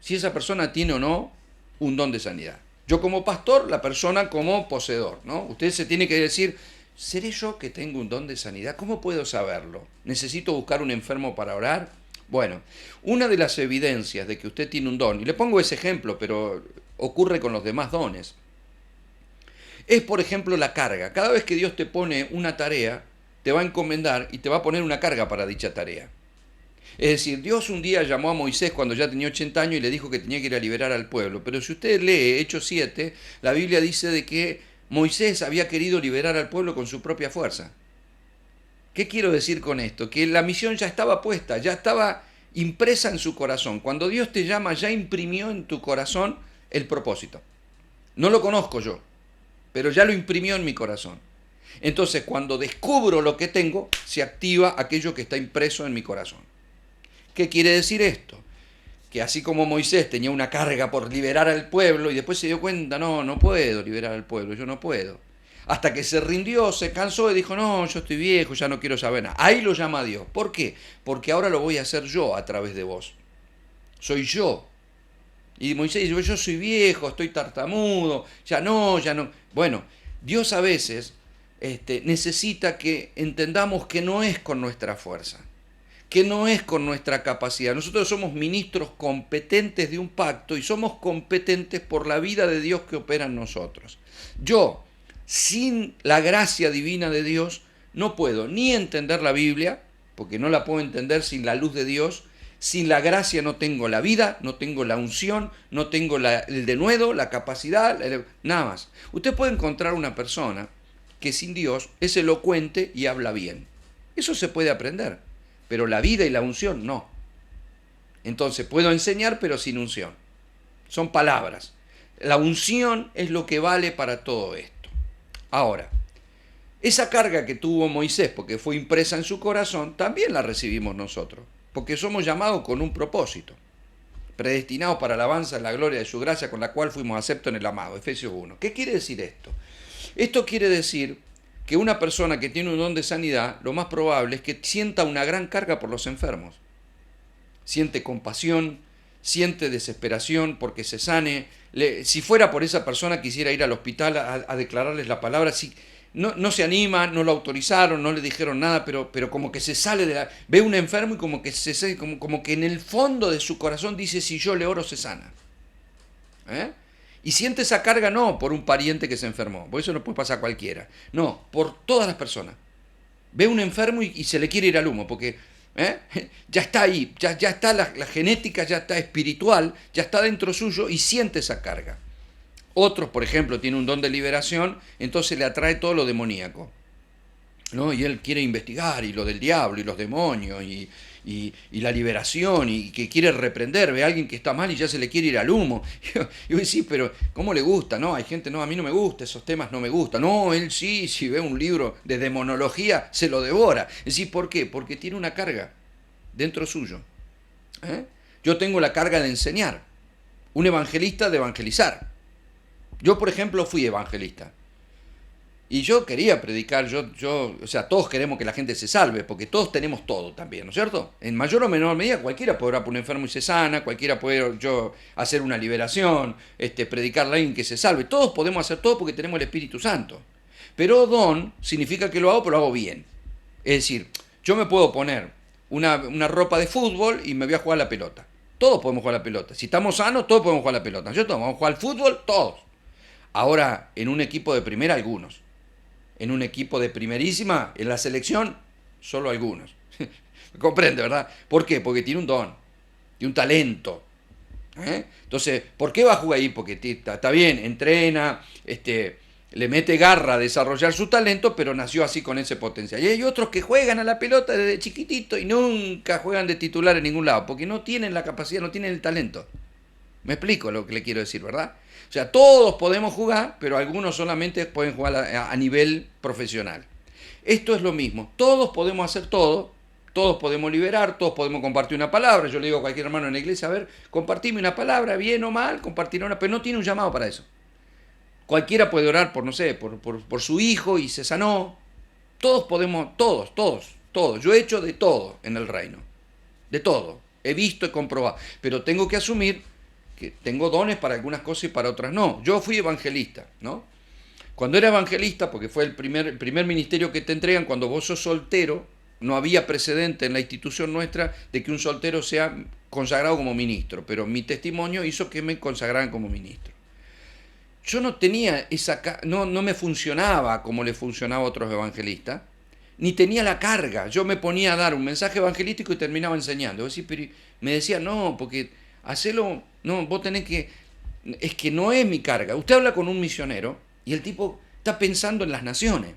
si esa persona tiene o no un don de sanidad? Yo como pastor, la persona como poseedor, ¿no? Usted se tiene que decir, ¿seré yo que tengo un don de sanidad? ¿Cómo puedo saberlo? ¿Necesito buscar un enfermo para orar? Bueno, una de las evidencias de que usted tiene un don, y le pongo ese ejemplo, pero ocurre con los demás dones, es por ejemplo la carga. Cada vez que Dios te pone una tarea, te va a encomendar y te va a poner una carga para dicha tarea. Es decir, Dios un día llamó a Moisés cuando ya tenía 80 años y le dijo que tenía que ir a liberar al pueblo. Pero si usted lee Hechos 7, la Biblia dice de que Moisés había querido liberar al pueblo con su propia fuerza. ¿Qué quiero decir con esto? Que la misión ya estaba puesta, ya estaba impresa en su corazón. Cuando Dios te llama, ya imprimió en tu corazón el propósito. No lo conozco yo, pero ya lo imprimió en mi corazón. Entonces, cuando descubro lo que tengo, se activa aquello que está impreso en mi corazón. ¿Qué quiere decir esto? Que así como Moisés tenía una carga por liberar al pueblo y después se dio cuenta, no puedo liberar al pueblo, yo no puedo. Hasta que se rindió, se cansó y dijo, no, yo estoy viejo, ya no quiero saber nada. Ahí lo llama Dios. ¿Por qué? Porque ahora lo voy a hacer yo a través de vos. Soy yo. Y Moisés dice, yo soy viejo, estoy tartamudo, ya no. Bueno, Dios a veces necesita que entendamos que no es con nuestra fuerza, que no es con nuestra capacidad. Nosotros somos ministros competentes de un pacto y somos competentes por la vida de Dios que opera en nosotros. Yo, sin la gracia divina de Dios, no puedo ni entender la Biblia, porque no la puedo entender sin la luz de Dios. Sin la gracia no tengo la vida, no tengo la unción, no tengo el denuedo, la capacidad, nada más. Usted puede encontrar una persona que sin Dios es elocuente y habla bien. Eso se puede aprender, pero la vida y la unción no. Entonces puedo enseñar pero sin unción. Son palabras. La unción es lo que vale para todo esto. Ahora, esa carga que tuvo Moisés porque fue impresa en su corazón, también la recibimos nosotros. Porque somos llamados con un propósito, predestinados para la alabanza de la gloria de su gracia, con la cual fuimos aceptos en el amado. Efesios 1. ¿Qué quiere decir esto? Esto quiere decir que una persona que tiene un don de sanidad, lo más probable es que sienta una gran carga por los enfermos. Siente compasión, siente desesperación porque se sane. Si fuera por esa persona, quisiera ir al hospital a declararles la palabra. No se anima, no lo autorizaron, no le dijeron nada, pero como que se sale de la... Ve un enfermo y como que en el fondo de su corazón dice, si yo le oro se sana. Y siente esa carga no por un pariente que se enfermó, porque eso no puede pasar a cualquiera. No, por todas las personas. Ve un enfermo y se le quiere ir al humo, porque ya está ahí, ya está la genética, ya está espiritual, ya está dentro suyo y siente esa carga. Otros, por ejemplo, tienen un don de liberación, entonces le atrae todo lo demoníaco, ¿no? Y él quiere investigar, y lo del diablo, y los demonios, y la liberación, y que quiere reprender, ve a alguien que está mal y ya se le quiere ir al humo. Y yo sí, pero ¿cómo le gusta? No, hay gente, no, a mí no me gusta, esos temas no me gustan. No, él sí, si ve un libro de demonología, se lo devora. Es decir, ¿por qué? Porque tiene una carga dentro suyo. Yo tengo la carga de enseñar, un evangelista de evangelizar. Yo, por ejemplo, fui evangelista. Y yo quería predicar, o sea, todos queremos que la gente se salve, porque todos tenemos todo también, ¿no es cierto? En mayor o menor medida, cualquiera puede orar por un enfermo y se sana, cualquiera puede hacer una liberación, predicarle a alguien que se salve. Todos podemos hacer todo porque tenemos el Espíritu Santo. Pero don significa que lo hago, pero lo hago bien. Es decir, yo me puedo poner una ropa de fútbol y me voy a jugar a la pelota. Todos podemos jugar a la pelota. Si estamos sanos, todos podemos jugar a la pelota. ¿No es cierto? Vamos a jugar al fútbol, todos. Ahora, en un equipo de primera, algunos. En un equipo de primerísima, en la selección, solo algunos. ¿Me comprende, verdad? ¿Por qué? Porque tiene un don, tiene un talento. Entonces, ¿por qué va a jugar ahí? Porque está bien, entrena, le mete garra a desarrollar su talento, pero nació así con ese potencial. Y hay otros que juegan a la pelota desde chiquitito y nunca juegan de titular en ningún lado, porque no tienen la capacidad, no tienen el talento. Me explico lo que le quiero decir, ¿verdad? O sea, todos podemos jugar, pero algunos solamente pueden jugar a nivel profesional. Esto es lo mismo, todos podemos hacer todo, todos podemos liberar, todos podemos compartir una palabra. Yo le digo a cualquier hermano en la iglesia, a ver, compartime una palabra, bien o mal, compartir una, pero no tiene un llamado para eso. Cualquiera puede orar por, no sé, por su hijo y se sanó. Todos podemos, todos. Yo he hecho de todo en el reino, de todo. He visto y comprobado, pero tengo que asumir que tengo dones para algunas cosas y para otras no. Yo fui evangelista, ¿no? Cuando era evangelista, porque fue el primer ministerio que te entregan, cuando vos sos soltero, no había precedente en la institución nuestra de que un soltero sea consagrado como ministro, pero mi testimonio hizo que me consagraran como ministro. Yo no tenía no me funcionaba como le funcionaba a otros evangelistas, ni tenía la carga. Yo me ponía a dar un mensaje evangelístico y terminaba enseñando. Pero me decía, no, porque hacelo, no, vos tenés que, es que no es mi carga. Usted habla con un misionero y el tipo está pensando en las naciones,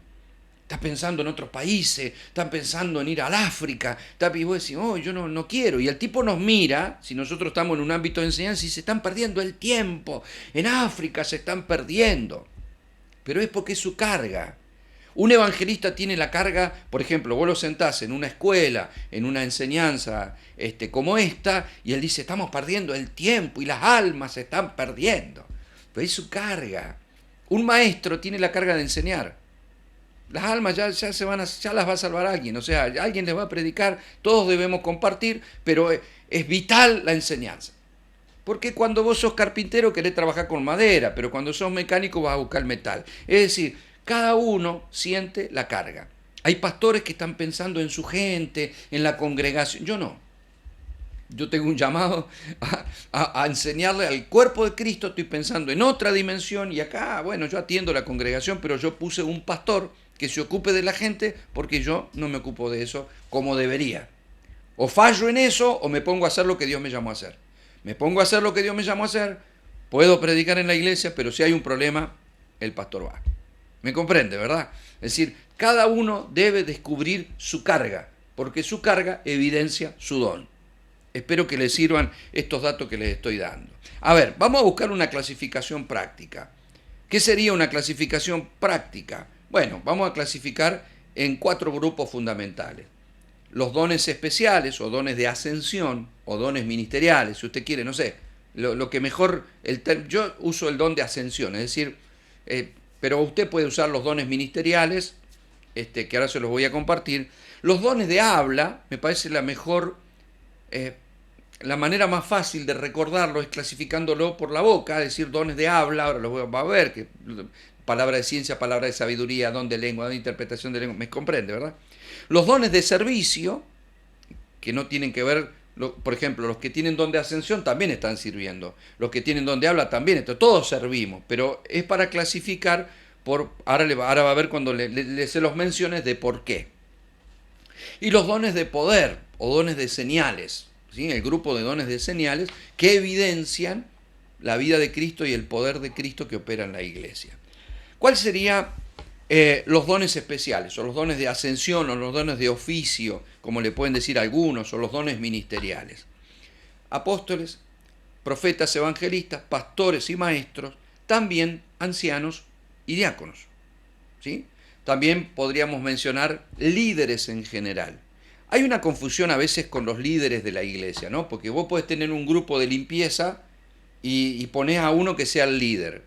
está pensando en otros países, está pensando en ir al África, y vos decís, oh, yo no quiero. Y el tipo nos mira, si nosotros estamos en un ámbito de enseñanza, y se están perdiendo el tiempo, en África se están perdiendo. Pero es porque es su carga. Un evangelista tiene la carga, por ejemplo, vos lo sentás en una escuela, en una enseñanza como esta, y él dice, estamos perdiendo el tiempo y las almas se están perdiendo. Pero es su carga. Un maestro tiene la carga de enseñar. Las almas ya las va a salvar alguien, o sea, alguien les va a predicar, todos debemos compartir, pero es vital la enseñanza. Porque cuando vos sos carpintero querés trabajar con madera, pero cuando sos mecánico vas a buscar metal. Es decir, cada uno siente la carga. Hay pastores que están pensando en su gente, en la congregación. Yo no. Yo tengo un llamado a enseñarle al cuerpo de Cristo, estoy pensando en otra dimensión y acá, bueno, yo atiendo la congregación, pero yo puse un pastor que se ocupe de la gente porque yo no me ocupo de eso como debería. O fallo en eso o me pongo a hacer lo que Dios me llamó a hacer. Me pongo a hacer lo que Dios me llamó a hacer, puedo predicar en la iglesia, pero si hay un problema, el pastor va. ¿Me comprende, verdad? Es decir, cada uno debe descubrir su carga, porque su carga evidencia su don. Espero que les sirvan estos datos que les estoy dando. A ver, vamos a buscar una clasificación práctica. ¿Qué sería una clasificación práctica? Bueno, vamos a clasificar en 4 grupos fundamentales. Los dones especiales o dones de ascensión o dones ministeriales, si usted quiere, no sé, lo que mejor, yo uso el don de ascensión, es decir, pero usted puede usar los dones ministeriales, que ahora se los voy a compartir. Los dones de habla, me parece la mejor, la manera más fácil de recordarlo es clasificándolo por la boca, es decir, dones de habla, ahora los va a ver, que palabra de ciencia, palabra de sabiduría, don de lengua, don de interpretación de lengua, me comprende, ¿verdad? Los dones de servicio, que no tienen que ver, por ejemplo, los que tienen don de ascensión también están sirviendo, los que tienen don de habla también, todos servimos, pero es para clasificar, ahora va a ver cuando se los menciones de por qué. Y los dones de poder o dones de señales, ¿sí? El grupo de dones de señales que evidencian la vida de Cristo y el poder de Cristo que opera en la iglesia. ¿Cuál sería los dones especiales, o los dones de ascensión, o los dones de oficio, como le pueden decir algunos, o los dones ministeriales? Apóstoles, profetas, evangelistas, pastores y maestros, también ancianos y diáconos, ¿sí? También podríamos mencionar líderes en general. Hay una confusión a veces con los líderes de la iglesia, ¿no? Porque vos podés tener un grupo de limpieza y ponés a uno que sea el líder.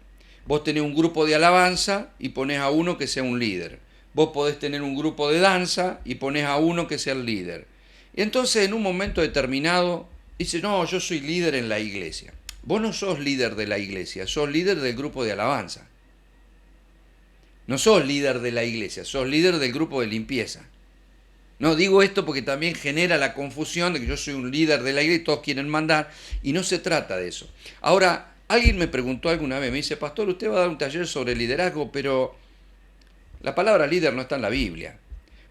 Vos tenés un grupo de alabanza y ponés a uno que sea un líder. Vos podés tener un grupo de danza y ponés a uno que sea el líder. Y entonces en un momento determinado dice, no, yo soy líder en la iglesia. Vos no sos líder de la iglesia, sos líder del grupo de alabanza. No sos líder de la iglesia, sos líder del grupo de limpieza. No, digo esto porque también genera la confusión de que yo soy un líder de la iglesia y todos quieren mandar, y no se trata de eso. Ahora, alguien me preguntó alguna vez, me dice, pastor, usted va a dar un taller sobre liderazgo, pero La palabra líder no está en la Biblia.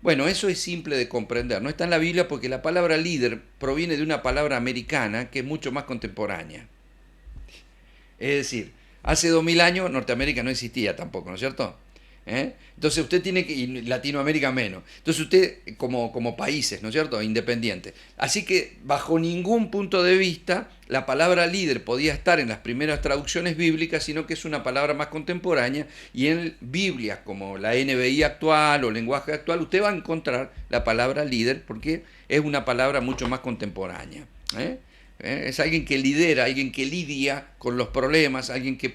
Bueno, eso es simple de comprender. No está en la Biblia porque la palabra líder proviene de una palabra americana que es mucho más contemporánea. Es decir, hace 2000 años Norteamérica no existía tampoco, ¿no es cierto? Entonces usted tiene que, y Latinoamérica menos, entonces usted como países, ¿no es cierto?, independientes. Así que bajo ningún punto de vista la palabra líder podía estar en las primeras traducciones bíblicas, sino que es una palabra más contemporánea y en Biblias como la NBI actual o lenguaje actual usted va a encontrar la palabra líder porque es una palabra mucho más contemporánea. ¿eh? Es alguien que lidera, alguien que lidia con los problemas, alguien que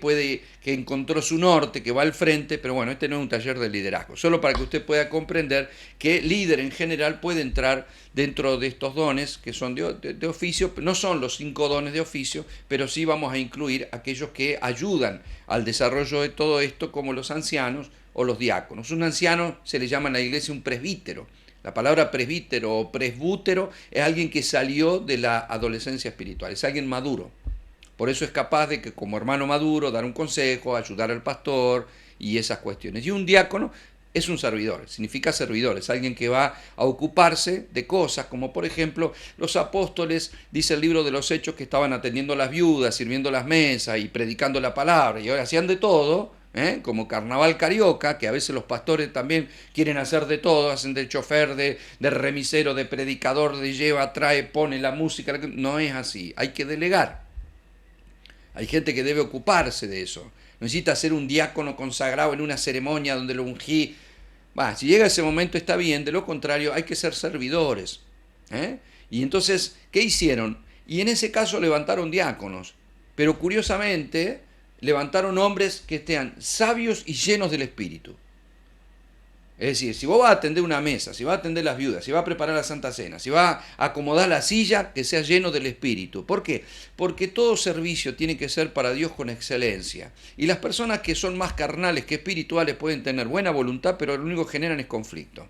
encontró su norte, que va al frente, pero bueno, este no es un taller de liderazgo, solo para que usted pueda comprender que líder en general puede entrar dentro de estos dones que son de oficio, no son los 5 dones de oficio, pero sí vamos a incluir aquellos que ayudan al desarrollo de todo esto, como los ancianos o los diáconos. Un anciano se le llama en la iglesia un presbítero. La palabra presbítero o presbútero es alguien que salió de la adolescencia espiritual, es alguien maduro. Por eso es capaz de que como hermano maduro dar un consejo, ayudar al pastor y esas cuestiones. Y un diácono es un servidor, significa servidor, es alguien que va a ocuparse de cosas como por ejemplo los apóstoles, dice el libro de los Hechos, que estaban atendiendo a las viudas, sirviendo las mesas y predicando la palabra y ahora hacían de todo. Como carnaval carioca, que a veces los pastores también quieren hacer de todo, hacen de chofer, de remisero, de predicador, de lleva, trae, pone la música. No es así, hay que delegar. Hay gente que debe ocuparse de eso. Necesita ser un diácono consagrado en una ceremonia donde lo ungí. Si llega ese momento está bien, de lo contrario hay que ser servidores. Y entonces, ¿qué hicieron? Y en ese caso levantaron diáconos, pero curiosamente levantaron hombres que estén sabios y llenos del Espíritu. Es decir, si vos vas a atender una mesa, si vas a atender las viudas, si vas a preparar la Santa Cena, si vas a acomodar la silla, que sea lleno del Espíritu. ¿Por qué? Porque todo servicio tiene que ser para Dios con excelencia. Y las personas que son más carnales que espirituales pueden tener buena voluntad, pero lo único que generan es conflicto.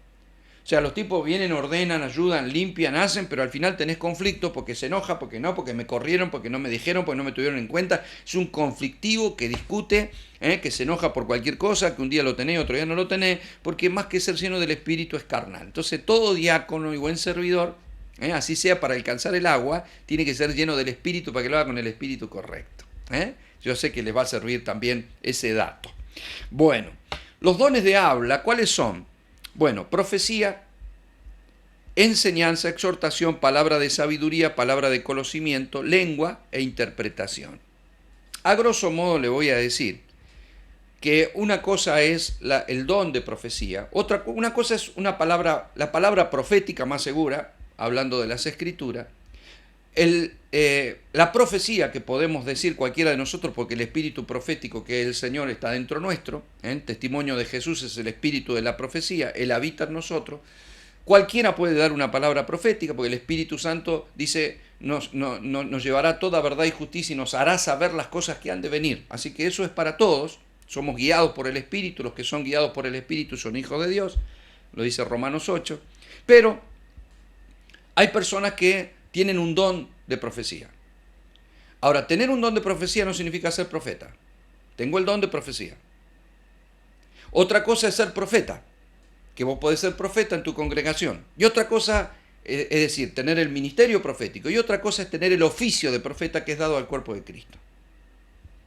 O sea, los tipos vienen, ordenan, ayudan, limpian, hacen, pero al final tenés conflicto porque se enoja, porque no, porque me corrieron, porque no me dijeron, porque no me tuvieron en cuenta. Es un conflictivo que discute, que se enoja por cualquier cosa, que un día lo tenés, otro día no lo tenés, porque más que ser lleno del Espíritu es carnal. Entonces todo diácono y buen servidor, así sea para alcanzar el agua, tiene que ser lleno del Espíritu para que lo haga con el Espíritu correcto. Yo sé que les va a servir también ese dato. Bueno, los dones de habla, ¿cuáles son? Bueno, profecía, enseñanza, exhortación, palabra de sabiduría, palabra de conocimiento, lengua e interpretación. A grosso modo le voy a decir que una cosa es el don de profecía, una cosa es la palabra profética más segura, hablando de las escrituras, la profecía que podemos decir cualquiera de nosotros, porque el espíritu profético que es el Señor está dentro nuestro, el testimonio de Jesús es el espíritu de la profecía, Él habita en nosotros. Cualquiera puede dar una palabra profética, porque el Espíritu Santo dice, nos llevará toda verdad y justicia y nos hará saber las cosas que han de venir. Así que eso es para todos, somos guiados por el Espíritu, los que son guiados por el Espíritu son hijos de Dios, lo dice Romanos 8, pero hay personas que tienen un don de profecía. Ahora, tener un don de profecía no significa ser profeta. Tengo el don de profecía. Otra cosa es ser profeta, que vos podés ser profeta en tu congregación. Y otra cosa, es decir, tener el ministerio profético. Y otra cosa es tener el oficio de profeta que es dado al cuerpo de Cristo.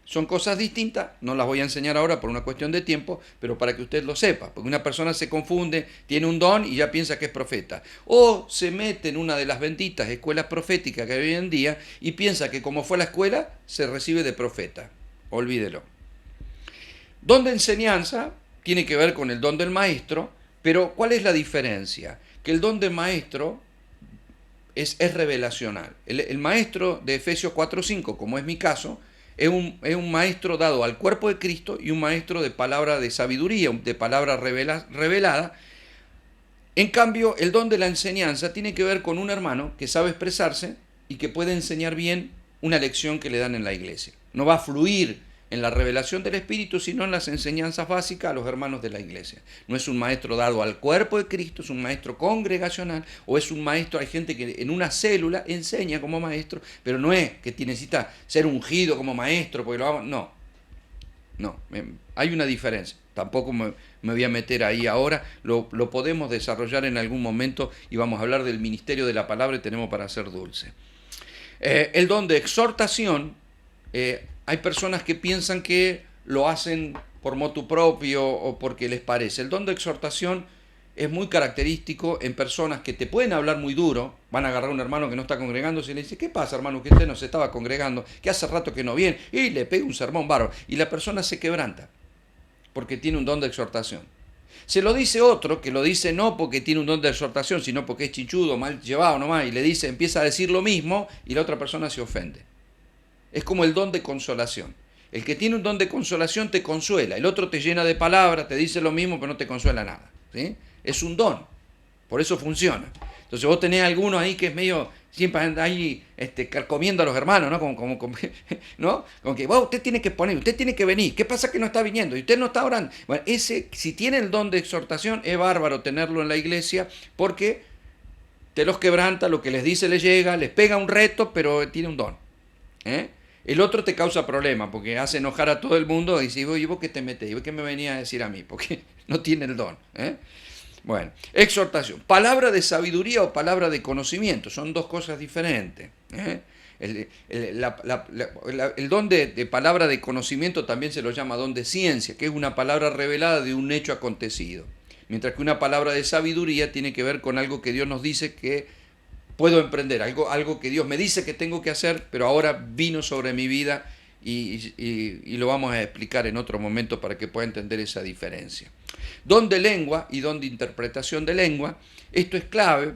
Son cosas distintas, no las voy a enseñar ahora por una cuestión de tiempo, pero para que usted lo sepa, porque una persona se confunde, tiene un don y ya piensa que es profeta. O se mete en una de las benditas escuelas proféticas que hay hoy en día y piensa que como fue a la escuela, se recibe de profeta. Olvídelo. Don de enseñanza tiene que ver con el don del maestro, pero ¿cuál es la diferencia? Que el don del maestro es revelacional. El maestro de Efesios 4:5, como es mi caso, es un maestro dado al cuerpo de Cristo y un maestro de palabra de sabiduría, de palabra revelada. En cambio, el don de la enseñanza tiene que ver con un hermano que sabe expresarse y que puede enseñar bien una lección que le dan en la iglesia. No va a fluir en la revelación del Espíritu, sino en las enseñanzas básicas a los hermanos de la iglesia. No es un maestro dado al cuerpo de Cristo, es un maestro congregacional, o es un maestro, hay gente que en una célula enseña como maestro, pero no es que necesita ser ungido como maestro, porque lo vamos, no, hay una diferencia. Tampoco me voy a meter ahí ahora, lo podemos desarrollar en algún momento y vamos a hablar del ministerio de la palabra y tenemos para hacer dulce. El don de exhortación, hay personas que piensan que lo hacen por motu propio o porque les parece. El don de exhortación es muy característico en personas que te pueden hablar muy duro, van a agarrar a un hermano que no está congregándose y le dice, ¿qué pasa, hermano, que usted no se estaba congregando, que hace rato que no viene? Y le pega un sermón bárbaro y la persona se quebranta porque tiene un don de exhortación. Se lo dice otro que lo dice no porque tiene un don de exhortación, sino porque es chinchudo, mal llevado nomás, y le dice, empieza a decir lo mismo y la otra persona se ofende. Es como el don de consolación. El que tiene un don de consolación te consuela, el otro te llena de palabras, te dice lo mismo, pero no te consuela nada. ¿Sí? Es un don, por eso funciona. Entonces vos tenés alguno ahí que es medio, siempre anda ahí carcomiendo a los hermanos, ¿no? ¿No? Como que usted tiene que poner, usted tiene que venir, ¿qué pasa que no está viniendo? Y usted no está orando. Bueno, ese, si tiene el don de exhortación, es bárbaro tenerlo en la iglesia, porque te los quebranta, lo que les dice les llega, les pega un reto, pero tiene un don. El otro te causa problemas, porque hace enojar a todo el mundo y dice, ¿y vos qué te metés? ¿Y vos qué me venías a decir a mí? Porque no tiene el don. Bueno, exhortación. Palabra de sabiduría o palabra de conocimiento. Son dos cosas diferentes. El don de palabra de conocimiento también se lo llama don de ciencia, que es una palabra revelada de un hecho acontecido. Mientras que una palabra de sabiduría tiene que ver con algo que Dios nos dice que puedo emprender, algo que Dios me dice que tengo que hacer, pero ahora vino sobre mi vida y lo vamos a explicar en otro momento para que pueda entender esa diferencia. Don de lengua y don de interpretación de lengua, esto es clave,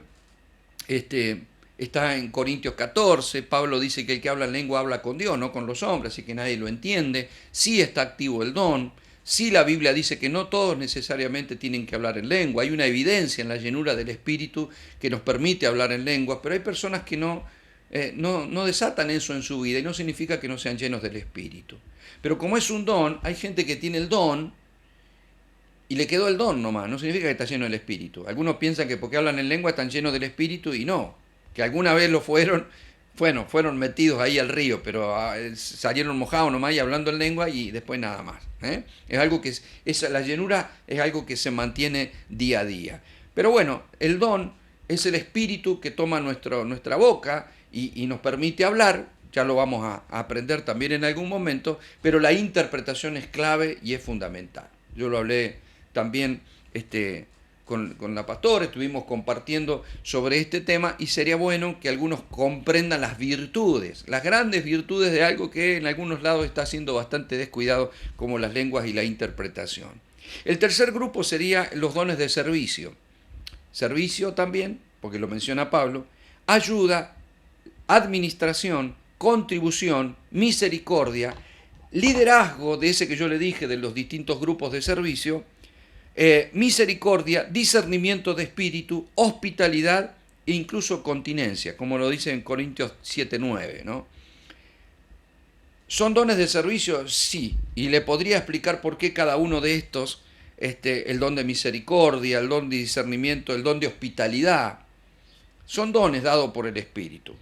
está en Corintios 14, Pablo dice que el que habla en lengua habla con Dios, no con los hombres, así que nadie lo entiende, sí está activo el don, sí la Biblia dice que no todos necesariamente tienen que hablar en lengua, hay una evidencia en la llenura del Espíritu que nos permite hablar en lengua, pero hay personas que no desatan eso en su vida y no significa que no sean llenos del Espíritu. Pero como es un don, hay gente que tiene el don y le quedó el don nomás, no significa que está lleno del Espíritu. Algunos piensan que porque hablan en lengua están llenos del Espíritu y no, que alguna vez lo fueron metidos ahí al río, pero salieron mojados nomás y hablando en lengua y después nada más. Es algo que la llenura es algo que se mantiene día a día. Pero bueno, el don es el Espíritu que toma nuestra boca y nos permite hablar, ya lo vamos a aprender también en algún momento, pero la interpretación es clave y es fundamental. Yo lo hablé también con la pastora, estuvimos compartiendo sobre este tema y sería bueno que algunos comprendan las virtudes, las grandes virtudes de algo que en algunos lados está siendo bastante descuidado, como las lenguas y la interpretación. El tercer grupo sería los dones de servicio. Servicio también, porque lo menciona Pablo, ayuda, administración, contribución, misericordia, liderazgo de ese que yo le dije de los distintos grupos de servicio, misericordia, discernimiento de espíritu, hospitalidad e incluso continencia, como lo dice en Corintios 7:9, ¿no? ¿Son dones de servicio? Sí, y le podría explicar por qué cada uno de estos, el don de misericordia, el don de discernimiento, el don de hospitalidad, son dones dados por el Espíritu.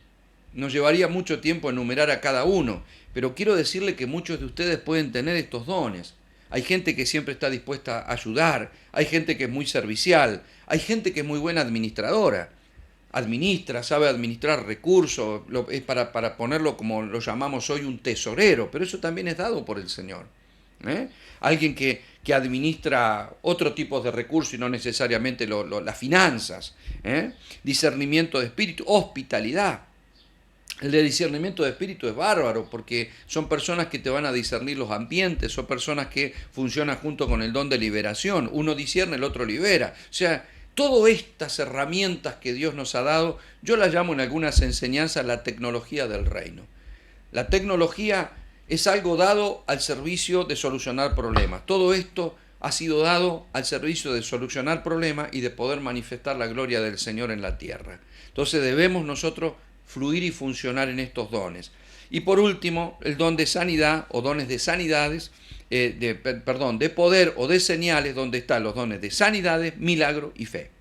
Nos llevaría mucho tiempo enumerar a cada uno, pero quiero decirle que muchos de ustedes pueden tener estos dones. Hay gente que siempre está dispuesta a ayudar, hay gente que es muy servicial, hay gente que es muy buena administradora. Administra, sabe administrar recursos, es para ponerlo como lo llamamos hoy un tesorero, pero eso también es dado por el Señor. Alguien que administra otro tipo de recursos y no necesariamente las finanzas. Discernimiento de espíritu, hospitalidad. El de discernimiento de espíritu es bárbaro porque son personas que te van a discernir los ambientes, son personas que funcionan junto con el don de liberación. Uno discierne, el otro libera. O sea, todas estas herramientas que Dios nos ha dado, yo las llamo en algunas enseñanzas la tecnología del reino. La tecnología es algo dado al servicio de solucionar problemas. Todo esto ha sido dado al servicio de solucionar problemas y de poder manifestar la gloria del Señor en la tierra. Entonces debemos nosotros fluir y funcionar en estos dones. Y por último, el don de sanidad o dones de sanidades, de poder o de señales, donde están los dones de sanidades, milagro y fe.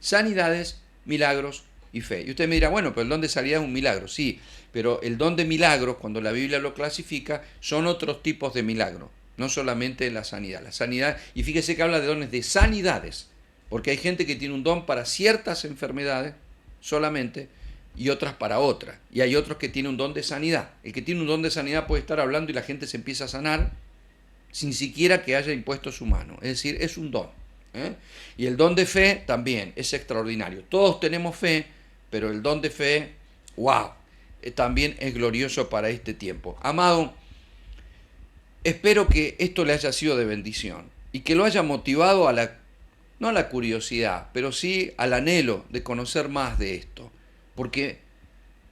Sanidades, milagros y fe. Y usted me dirá, bueno, pero el don de sanidad es un milagro. Sí, pero el don de milagros, cuando la Biblia lo clasifica, son otros tipos de milagros. no solamente la sanidad. La sanidad, y fíjese que habla de dones de sanidades, porque hay gente que tiene un don para ciertas enfermedades solamente y otras para otras. Y hay otros que tienen un don de sanidad. El que tiene un don de sanidad puede estar hablando y la gente se empieza a sanar sin siquiera que haya impuesto su mano. Es decir, es un don. Y el don de fe también es extraordinario. Todos tenemos fe, pero el don de fe, wow, también es glorioso para este tiempo. Amado, espero que esto le haya sido de bendición y que lo haya motivado a la, no a la curiosidad, pero sí al anhelo de conocer más de esto. Porque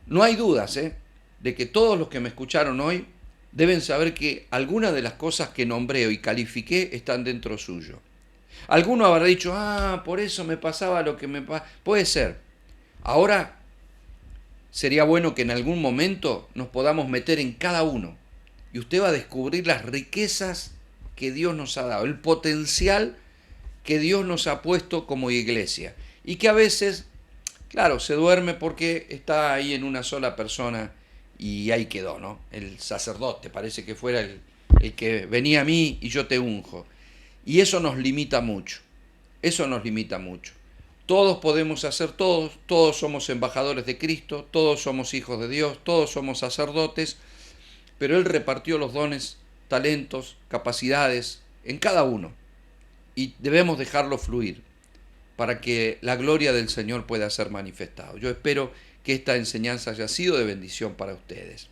no hay dudas, de que todos los que me escucharon hoy deben saber que algunas de las cosas que nombré y califiqué están dentro suyo. Alguno habrá dicho, por eso me pasaba lo que me pasa. Puede ser. Ahora sería bueno que en algún momento nos podamos meter en cada uno y usted va a descubrir las riquezas que Dios nos ha dado, el potencial que Dios nos ha puesto como iglesia y que a veces, claro, se duerme porque está ahí en una sola persona y ahí quedó, ¿no? El sacerdote, parece que fuera el que venía a mí y yo te unjo. Y eso nos limita mucho, eso nos limita mucho. Todos podemos hacer todos somos embajadores de Cristo, todos somos hijos de Dios, todos somos sacerdotes, pero Él repartió los dones, talentos, capacidades en cada uno y debemos dejarlo fluir para que la gloria del Señor pueda ser manifestada. Yo espero que esta enseñanza haya sido de bendición para ustedes.